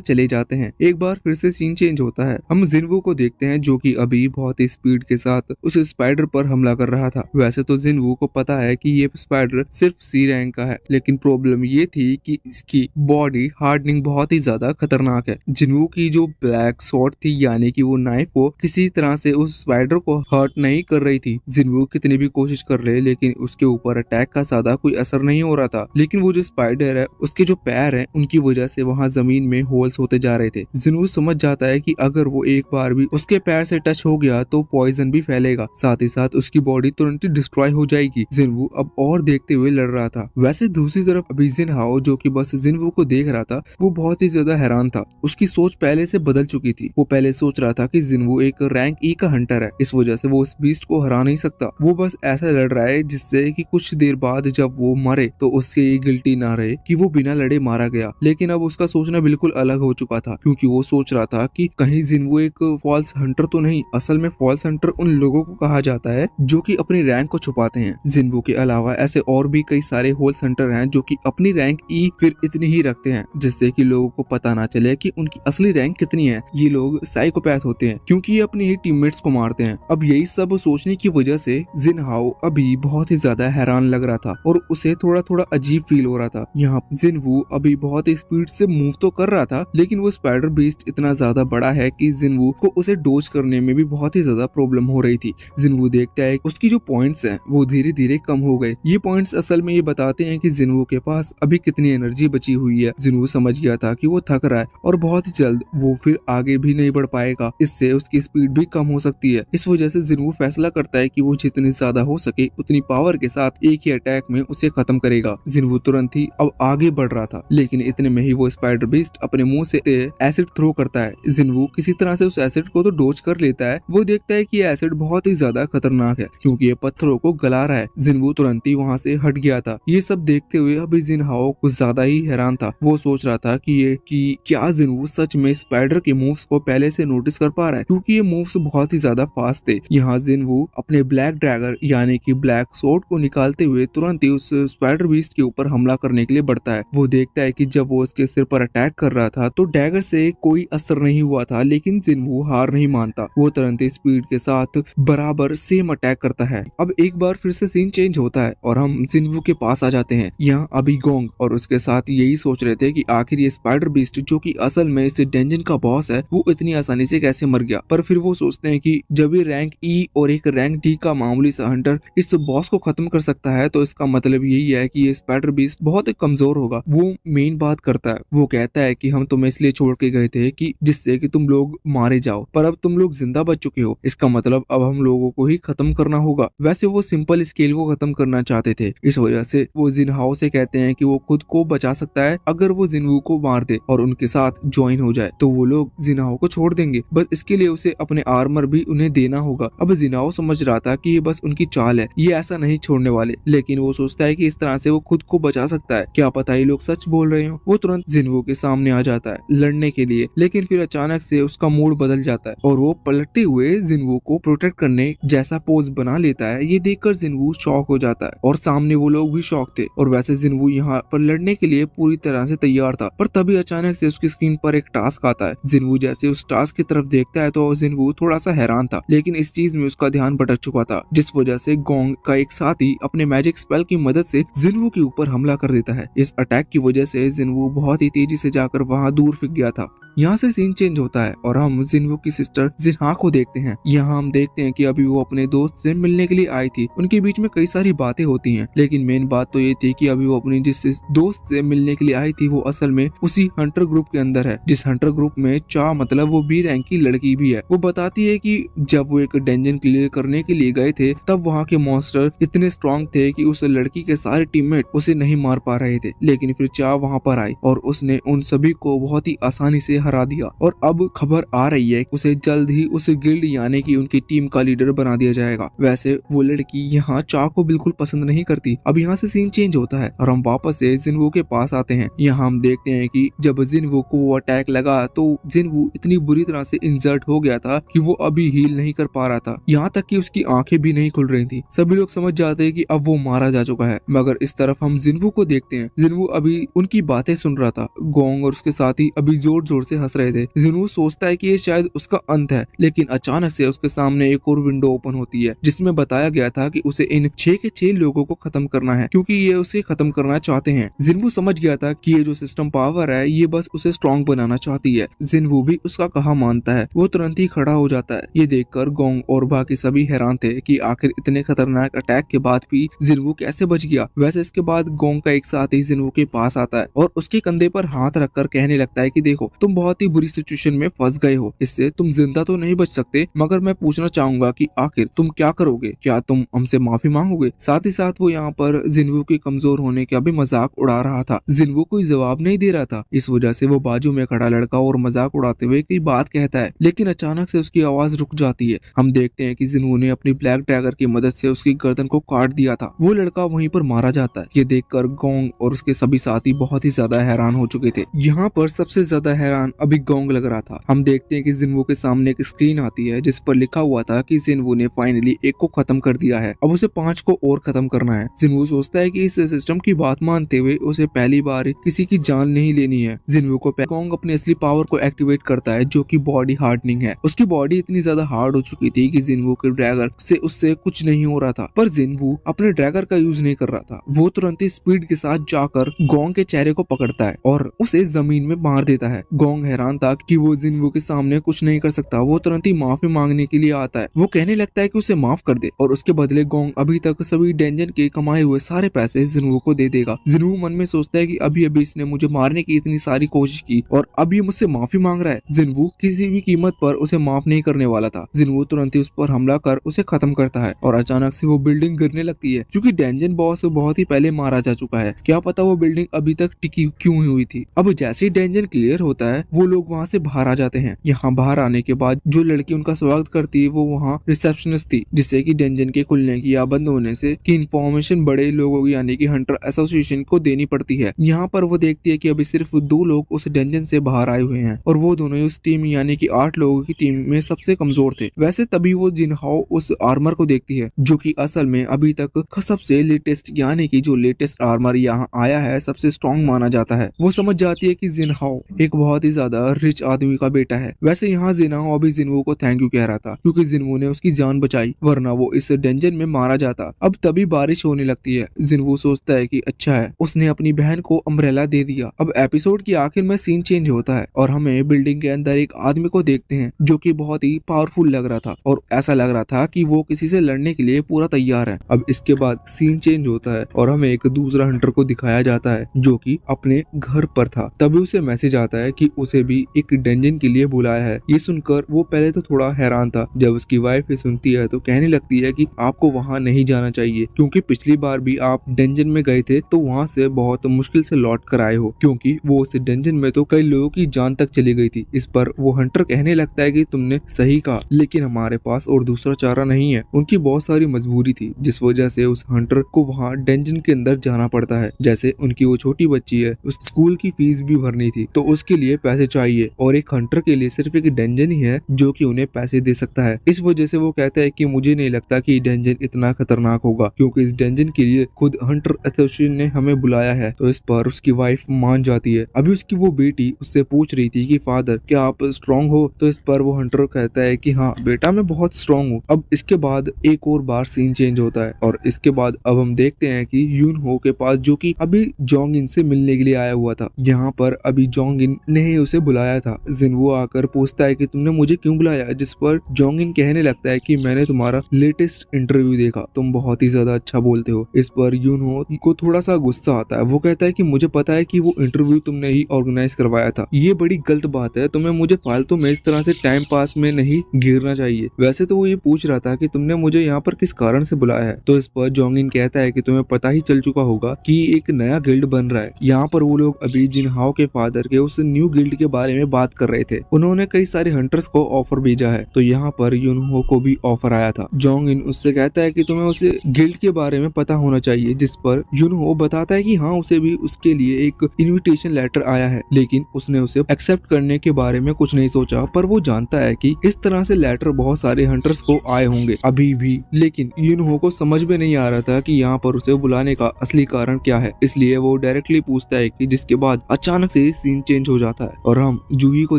चले जाते हैं। एक बार फिर से सीन चेंज होता है। हम जिनवू को देखते हैं जो कि अभी बहुत ही स्पीड के साथ उस स्पाइडर पर हमला कर रहा था। वैसे तो जिनवू को पता है कि ये स्पाइडर सिर्फ सी रैंक का है, लेकिन प्रॉब्लम ये थी कि इसकी बॉडी हार्डनिंग बहुत ही ज्यादा खतरनाक है। जिनवू की जो ब्लैक स्वॉर्ड थी यानी कि वो नाइफ को किसी तरह से उस स्पाइडर को हर्ट नहीं कर रही थी। जिनवू कितनी भी कोशिश कर ले लेकिन उसके ऊपर अटैक का ज्यादा कोई असर नहीं हो रहा था, लेकिन वो जो स्पाइडर है उसके जो पैर हैं उनकी वजह से वहाँ जमीन में होल्स होते जा रहे थे। जिनवू समझ जाता है कि अगर वो एक बार भी उसके पैर से टच हो गया तो पॉइजन भी फैलेगा, साथ ही साथ उसकी बॉडी तुरंत ही डिस्ट्रॉय हो जाएगी। जिनवू अब और देखते हुए लड़ रहा था। वैसे दूसरी तरफ अभी जिनहाओ जो कि बस जिनवू को देख रहा था वो बहुत ही ज्यादा हैरान था। उसकी सोच पहले से बदल चुकी थी। वो पहले सोच रहा था कि जिनवू एक रैंक ई का हंटर है, इस वजह से वो उस बीस्ट को हरा नहीं सकता। वो बस ऐसा लड़ रहा है जिससे कि कुछ देर बाद जब वो मरे तो उससे ये गिल्टी ना रहे कि वो बिना लड़े मारा गया। लेकिन अब उसका सोचना बिल्कुल अलग हो चुका था क्योंकि वो सोच रहा था कि कहीं जिनवू एक फॉल्स हंटर तो नहीं। असल में फॉल्स हंटर उन लोगों को कहा जाता है जो कि अपनी रैंक को छुपाते हैं। जिनवू के अलावा ऐसे और भी कई सारे होल्स हंटर हैं जो कि अपनी रैंक ई फिर इतनी ही रखते हैं जिससे कि लोगों को पता ना चले कि उनकी असली रैंक कितनी है। ये लोग साइकोपैथ होते हैं क्योंकि ये अपने ही टीममेट्स को मारते हैं। अब यही सब सोचने की वजह से जिनहाओ अभी बहुत ही ज्यादा हैरान लग रहा था और उसे थोड़ा थोड़ा अजीब फील हो रहा था। यहाँ जिनवू अभी बहुत स्पीड से मूव तो कर रहा था लेकिन वो स्पाइडर बीस्ट इतना ज्यादा बड़ा है कि जिनवू को उसे डोज करने में भी बहुत ही ज्यादा प्रॉब्लम हो रही थी। जिनवू देखता है उसकी जो पॉइंट्स हैं वो धीरे धीरे कम हो गए। ये पॉइंट्स असल में ये बताते हैं कि जिनवू के पास अभी कितनी एनर्जी बची हुई है। जिनवू समझ गया था कि वो थक रहा है और बहुत ही जल्द वो फिर आगे भी नहीं बढ़ पाएगा, इससे उसकी स्पीड भी कम हो सकती है। इस वजह से जिनवू फैसला करता है कि वो जितनी ज्यादा हो सके उतनी पावर के साथ एक ही अटैक में उसे खत्म करेगा। जिनवू तुरंत ही अब आगे बढ़ रहा था लेकिन इतने में ही वो स्पाइडर बीस्ट अपने मुंह से एसिड थ्रो करता है। जिनवू किसी तरह से उस एसिड को तो डोज कर लेता है। वो देखता है कि ये एसिड बहुत ही ज्यादा खतरनाक है क्योंकि ये पत्थरों को गला रहा है। जिनवू तुरंत ही वहाँ से हट गया था। ये सब देखते हुए अभी जिनहाओ कुछ ज्यादा ही हैरान था। वो सोच रहा था कि क्या जिनवू सच में स्पाइडर के मूव्स को पहले से नोटिस कर पा रहा है क्योंकि ये मूव्स बहुत ही ज्यादा फास्ट थे। यहाँ जिनवू अपने ब्लैक ड्रैगर यानी कि ब्लैक सोर्ड को निकालते हुए तुरंत ही उस स्पाइडर बीस्ट के ऊपर हमला करने के लिए बढ़ता है। वो देखता है कि जब वो उसके सिर पर अटैक कर रहा था तो डैगर से कोई असर नहीं हुआ था, लेकिन जिनवू हार नहीं मानता। वो तुरंत ही स्पीड के साथ बराबर सेम अटैक करता है। अब एक बार फिर से सीन चेंज होता है और हम जिनवू के पास आ जाते हैं। यहाँ अभी गोंग और उसके साथ यही सोच रहे थे कि आखिर ये स्पाइडर बीस्ट जो कि असल में इस डंजन का बॉस है वो इतनी आसानी से कैसे मर गया। पर फिर वो सोचते हैं कि जब ये रैंक ई और एक रैंक डी का मामूली सा हंटर इस बॉस को खत्म कर सकता है तो इसका मतलब यही है कि ये स्पाइडर बीस्ट बहुत ही कमजोर होगा। वो मेन बात करता है। वो कहता है कि हम तुम्हें इसलिए छोड़ के गए थे कि जिससे कि तुम लोग मारे जाओ, पर अब तुम लोग जिंदा बच चुके हो, इसका मतलब अब हम लोगों को ही खत्म करना होगा। वैसे वो सिंपल स्केल को खत्म करना चाहते थे, इस वजह से वो जिनहाओ से कहते हैं कि वो खुद को बचा सकता है अगर वो जिनवू को मार दे और उनके साथ ज्वाइन हो जाए तो वो लोग जिनहाओ को छोड़ देंगे। बस इसके लिए उसे अपने आर्मर भी उन्हें देना होगा। अब जिनहाओ समझ रहा था कि ये बस उनकी चाल है, ये ऐसा नहीं छोड़ने वाले, लेकिन वो सोचता है कि इस तरह से वो खुद को बचा सकता है। क्या पता ये लोग सच बोल रहे हो। वो तुरंत जिनवू के सामने आ जाता है लड़ने के लिए, लेकिन फिर अचानक से उसका मूड बदल जाता है और वो पलटते हुए जिन्वू को प्रोटेक्ट करने जैसा पोज बना लेता है। ये देखकर जिन्वू शॉक हो जाता है और सामने वो लोग भी शॉक थे। और वैसे जिन्वू यहाँ पर लड़ने के लिए पूरी तरह से तैयार था, पर तभी अचानक से उसकी स्क्रीन पर एक टास्क आता है। जिन्वू जैसे उस टास्क की तरफ देखता है तो जिन्वू थोड़ा सा हैरान था, लेकिन इस चीज में उसका ध्यान भटक चुका था, जिस वजह से गोंग का एक साथी अपने मैजिक स्पेल की मदद से जिन्वू के ऊपर हमला कर देता है। इस अटैक की वजह से जिन्वू बहुत ही तेजी से जाकर वहाँ दूर फेंक गया था। यहाँ से सीन चेंज होता है और हम जिन्वू की सिस्टर जिन्हा को देखते हैं। यहाँ हम देखते हैं कि अभी वो अपने दोस्त से मिलने के लिए आई थी। उनके बीच में कई सारी बातें होती हैं, लेकिन मेन बात तो ये थी कि अभी वो अपनी जिस दोस्त से मिलने के लिए आई थी वो असल में उसी हंटर ग्रुप के अंदर है, जिस हंटर ग्रुप में चा मतलब वो बी रैंक की लड़की भी है। वो बताती है कि जब वो एक डंजन क्लियर करने के लिए गए थे तब वहाँ के मॉन्स्टर इतने स्ट्रॉन्ग थे कि उस लड़की के सारे टीममेट उसे नहीं मार पा रहे थे, लेकिन फिर चा वहाँ पर आई और उसने उन सभी को बहुत ही आसानी से हरा दिया। और अब खबर आ रही है कि उसे जल्द ही उस गिल्ड यानी कि उनकी टीम का लीडर बना दिया जाएगा। वैसे वो लड़की यहाँ चा को बिल्कुल पसंद नहीं करती। अब यहाँ से सीन चेंज होता है और हम वापस से जिन्वू के पास आते हैं। यहाँ हम देखते हैं कि जब जिन्वू को वो अटैक लगा तो जिन्वू इतनी बुरी तरह से इंजर्ड हो गया था कि वो अभी हील नहीं कर पा रहा था, यहाँ तक कि उसकी आंखें भी नहीं खुल रही थी। सभी लोग समझ जाते हैं कि अब वो मारा जा चुका है, मगर इस तरफ हम जिन्वू को देखते हैं। जिन्वू अभी उनकी बातें सुन रहा था। गोंग और उसके साथी अभी जोर जोर से हंस रहे थे। जिन्वू सोचता है कि ये शायद उसका अंत है, लेकिन अचानक से उसके सामने एक और विंडो ओपन होती है जिसमें बताया गया था कि उसे इन 6 के 6 लोगों को खत्म करना है, क्योंकि ये उसे खत्म करना चाहते हैं। जिन्वू समझ गया था कि ये जो सिस्टम पावर है ये बस उसे स्ट्रॉन्ग बनाना चाहती है। जिन्वू भी उसका कहा मानता है। वो तुरंत ही खड़ा हो जाता है। ये देखकर गोंग और बाकी सभी हैरान थे कि आखिर इतने खतरनाक अटैक के बाद भी जिन्वू कैसे बच गया। वैसे इसके बाद गोंग का एक साथी जिन्वू के पास आता है और उसके कंधे पर हाथ रखकर कहने लगता है कि देखो, तुम बहुत ही बुरी सिचुएशन में फंस गए हो, इससे तुम जिंदा तो नहीं बच सकते, मगर मैं पूछना चाहूंगा कि आखिर तुम क्या करोगे, क्या तुम हमसे माफी मांगोगे। साथ ही साथ वो यहाँ पर जिन्वू के कमजोर होने का भी मजाक उड़ा रहा था। जिन्वू कोई जवाब नहीं दे रहा था, इस वजह से वो बाजू में खड़ा लड़का और मजाक उड़ाते हुए कई बात कहता है, लेकिन अचानक से उसकी आवाज रुक जाती है। हम देखते हैं कि जिन्वू ने अपनी ब्लैक डैगर की मदद से उसकी गर्दन को काट दिया था। वो लड़का वहीं पर मारा जाता है। ये देखकर गोंग और उसके सभी साथी बहुत ही ज्यादा हैरान हो चुके थे। यहाँ पर सबसे ज्यादा हैरान अभी गोंग लग रहा था। हम देखते हैं कि जिन्वू के सामने एक स्क्रीन आती है जिस पर लिखा हुआ था कि जिन्वू ने फाइनली एक को खत्म कर दिया है, अब उसे 5 को और खत्म करना है। जिन्वू सोचता है कि इस सिस्टम की बात मानते हुए उसे पहली बार किसी की जान नहीं लेनी है। जिन्वू को गोंग अपनी असली पावर को एक्टिवेट करता है जो कि बॉडी हार्डनिंग है। उसकी बॉडी इतनी ज्यादा हार्ड हो चुकी थी कि जिन्वू के ड्रैगर से उससे कुछ नहीं हो रहा था, पर जिन्वू अपने ड्रैगर का यूज नहीं कर रहा था। वो तुरंत ही स्पीड के साथ जाकर गोंग के चेहरे को पकड़ता है और उसे जमीन में मार देता है। गोंग हैरान था कि वो जिन्वू के सामने कुछ नहीं कर सकता। वो तुरंत ही माफी मांगने के लिए आता है। वो कहने लगता है कि उसे माफ कर दे और उसके बदले गोंग अभी तक सभी डेंजन के कमाए हुए सारे पैसे जिन्वू को दे देगा। जिन्वू मन में सोचता है कि अभी अभी इसने मुझे मारने की इतनी सारी कोशिश की और अब ये मुझसे माफी मांग रहा है। जिन्वू किसी भी कीमत पर उसे माफ नहीं करने वाला था। जिन्वू तुरंत ही उस पर हमला कर उसे खत्म करता है और अचानक से वो बिल्डिंग गिरने लगती है, क्योंकि डेंजन बॉस बहुत ही पहले मारा जा चुका है। क्या पता वो बिल्डिंग अभी तक टिकी क्यों हुई थी। अब जैसे ही डेंजन क्लियर होता है वो लोग वहाँ से बाहर आ जाते हैं। यहाँ बाहर आने के बाद जो लड़की उनका स्वागत करती है वो वहाँ रिसेप्शनिस्ट थी, जिससे कि डेंजन के खुलने की या बंद होने से की इंफॉर्मेशन बड़े लोगों यानी कि हंटर एसोसिएशन को देनी पड़ती है। यहाँ पर वो देखती है कि अभी सिर्फ 2 लोग उस डेंजन से बाहर आए हुए हैं और वो दोनों उस टीम यानी कि 8 लोगों की टीम में सबसे कमजोर थे। वैसे तभी वो जिनहाओ उस आर्मर को देखती है जो कि असल में अभी तक सबसे लेटेस्ट यानी कि जो लेटेस्ट आर्मर यहाँ आया है सबसे स्ट्रॉन्ग माना जाता है। वो समझ जाती है कि जिनहाओ एक बहुत ही ज्यादा रिच आदमी का बेटा है। वैसे यहाँ जिनहाओ अभी जिन्वू को थैंक यू कह रहा था, क्योंकि जिन्वू ने उसकी जान बचाई, वरना वो इस डेंजन में मारा जाता। अब तभी बारिश होने लगती है। जिन्वू सोचता है कि अच्छा है उसने अपनी बहन को अम्ब्रेला दे दिया। अब एपिसोड की आखिर में सीन चेंज होता है और हमें बिल्डिंग के अंदर एक आदमी को देखते हैं जो कि बहुत ही पावरफुल लग रहा था और ऐसा लग रहा था कि वो किसी से लड़ने के लिए पूरा तैयार है। अब इसके बाद सीन चेंज होता है और हमें एक दूसरा हंटर को दिखाया जाता है जो कि अपने घर पर था। तभी उसे मैसेज आता है कि उसे भी एक डेंजन के लिए बुलाया है। ये सुनकर वो पहले तो थोड़ा हैरान था। जब उसकी वाइफ ये सुनती है तो कहने लगती है कि आपको वहाँ नहीं जाना चाहिए, क्योंकि पिछली बार भी आप डेंजन में गए थे तो वहाँ से बहुत मुश्किल से लौट कर आए हो, क्योंकि वो उस डेंजन में तो कई लोगों की जान तक चली गई थी। इस पर वो हंटर कहने लगता है कि तुमने सही कहा, लेकिन हमारे पास और दूसरा चारा नहीं है। उनकी बहुत सारी मजबूरी थी जिस वजह से उस हंटर को वहाँ डेंजन के अंदर जाना पड़ता है। जैसे उनकी वो छोटी बच्ची है, उस स्कूल की फीस भी भरनी थी तो उसके लिए पैसे पैसे चाहिए और एक हंटर के लिए सिर्फ एक डेंजन ही है जो कि उन्हें पैसे दे सकता है। इस वजह से वो कहता है कि मुझे नहीं लगता कि डेंजन इतना खतरनाक होगा, क्योंकि इस डेंजन के लिए खुद हंटर एसोसिएशन ने हमें बुलाया है। तो इस पर उसकी वाइफ मान जाती है। अभी उसकी वो बेटी उससे पूछ रही थी कि फादर क्या आप स्ट्रॉन्ग हो, तो इस पर वो हंटर कहता है कि हाँ बेटा मैं बहुत स्ट्रॉन्ग हूँ। अब इसके बाद एक और बार सीन चेंज होता है और इसके बाद अब हम देखते हैं कि यून हो के पास, जो कि अभी जोंग इन से मिलने के लिए आया हुआ था, यहाँ पर अभी जोंग इन ने ही उसे बुलाया था। जिनवो आकर पूछता है कि तुमने मुझे क्यों बुलाया, जिस पर जोंग इन कहने लगता है कि मैंने तुम्हारा लेटेस्ट इंटरव्यू देखा, तुम बहुत ही ज्यादा अच्छा बोलते हो। इस पर यून हो को थोड़ा सा गुस्सा आता है। वो कहता है कि मुझे पता है कि वो इंटरव्यू तुमने ही ऑर्गेनाइज करवाया था, ये बड़ी गलत बात है, तुम्हें मुझे फालतू में इस तरह से टाइम पास में नहीं गिरना चाहिए। वैसे तो वो ये पूछ रहा था कि तुमने मुझे यहाँ पर किस कारण से बुलाया है। तो इस पर जोंग इन कहता है कि तुम्हें पता ही चल चुका होगा कि एक नया गिल्ड बन रहा है। यहाँ पर वो लोग अभी जिनहाओ के फादर के उस न्यू गिल्ड के बारे में बात कर रहे थे। उन्होंने कई सारे हंटर्स को ऑफर भेजा है, तो यहाँ पर यूनहो को भी ऑफर आया था। जोंग इन उससे कहता है कि तुम्हें उसे गिल्ड के बारे में पता होना चाहिए, जिस पर यूनहो बताता है कि हाँ उसे भी उसके लिए एक इनविटेशन लेटर आया है, लेकिन उसने उसे एक्सेप्ट करने के बारे में कुछ नहीं सोचा। पर वो जानता है कि इस तरह से लेटर बहुत सारे हंटर्स को आए होंगे अभी भी, लेकिन यूनहो को समझ में नहीं आ रहा था कि यहाँ पर उसे बुलाने का असली कारण क्या है, इसलिए वो डायरेक्टली पूछता है कि जिसके बाद अचानक से सीन चेंज हो जाता है और हम जूही को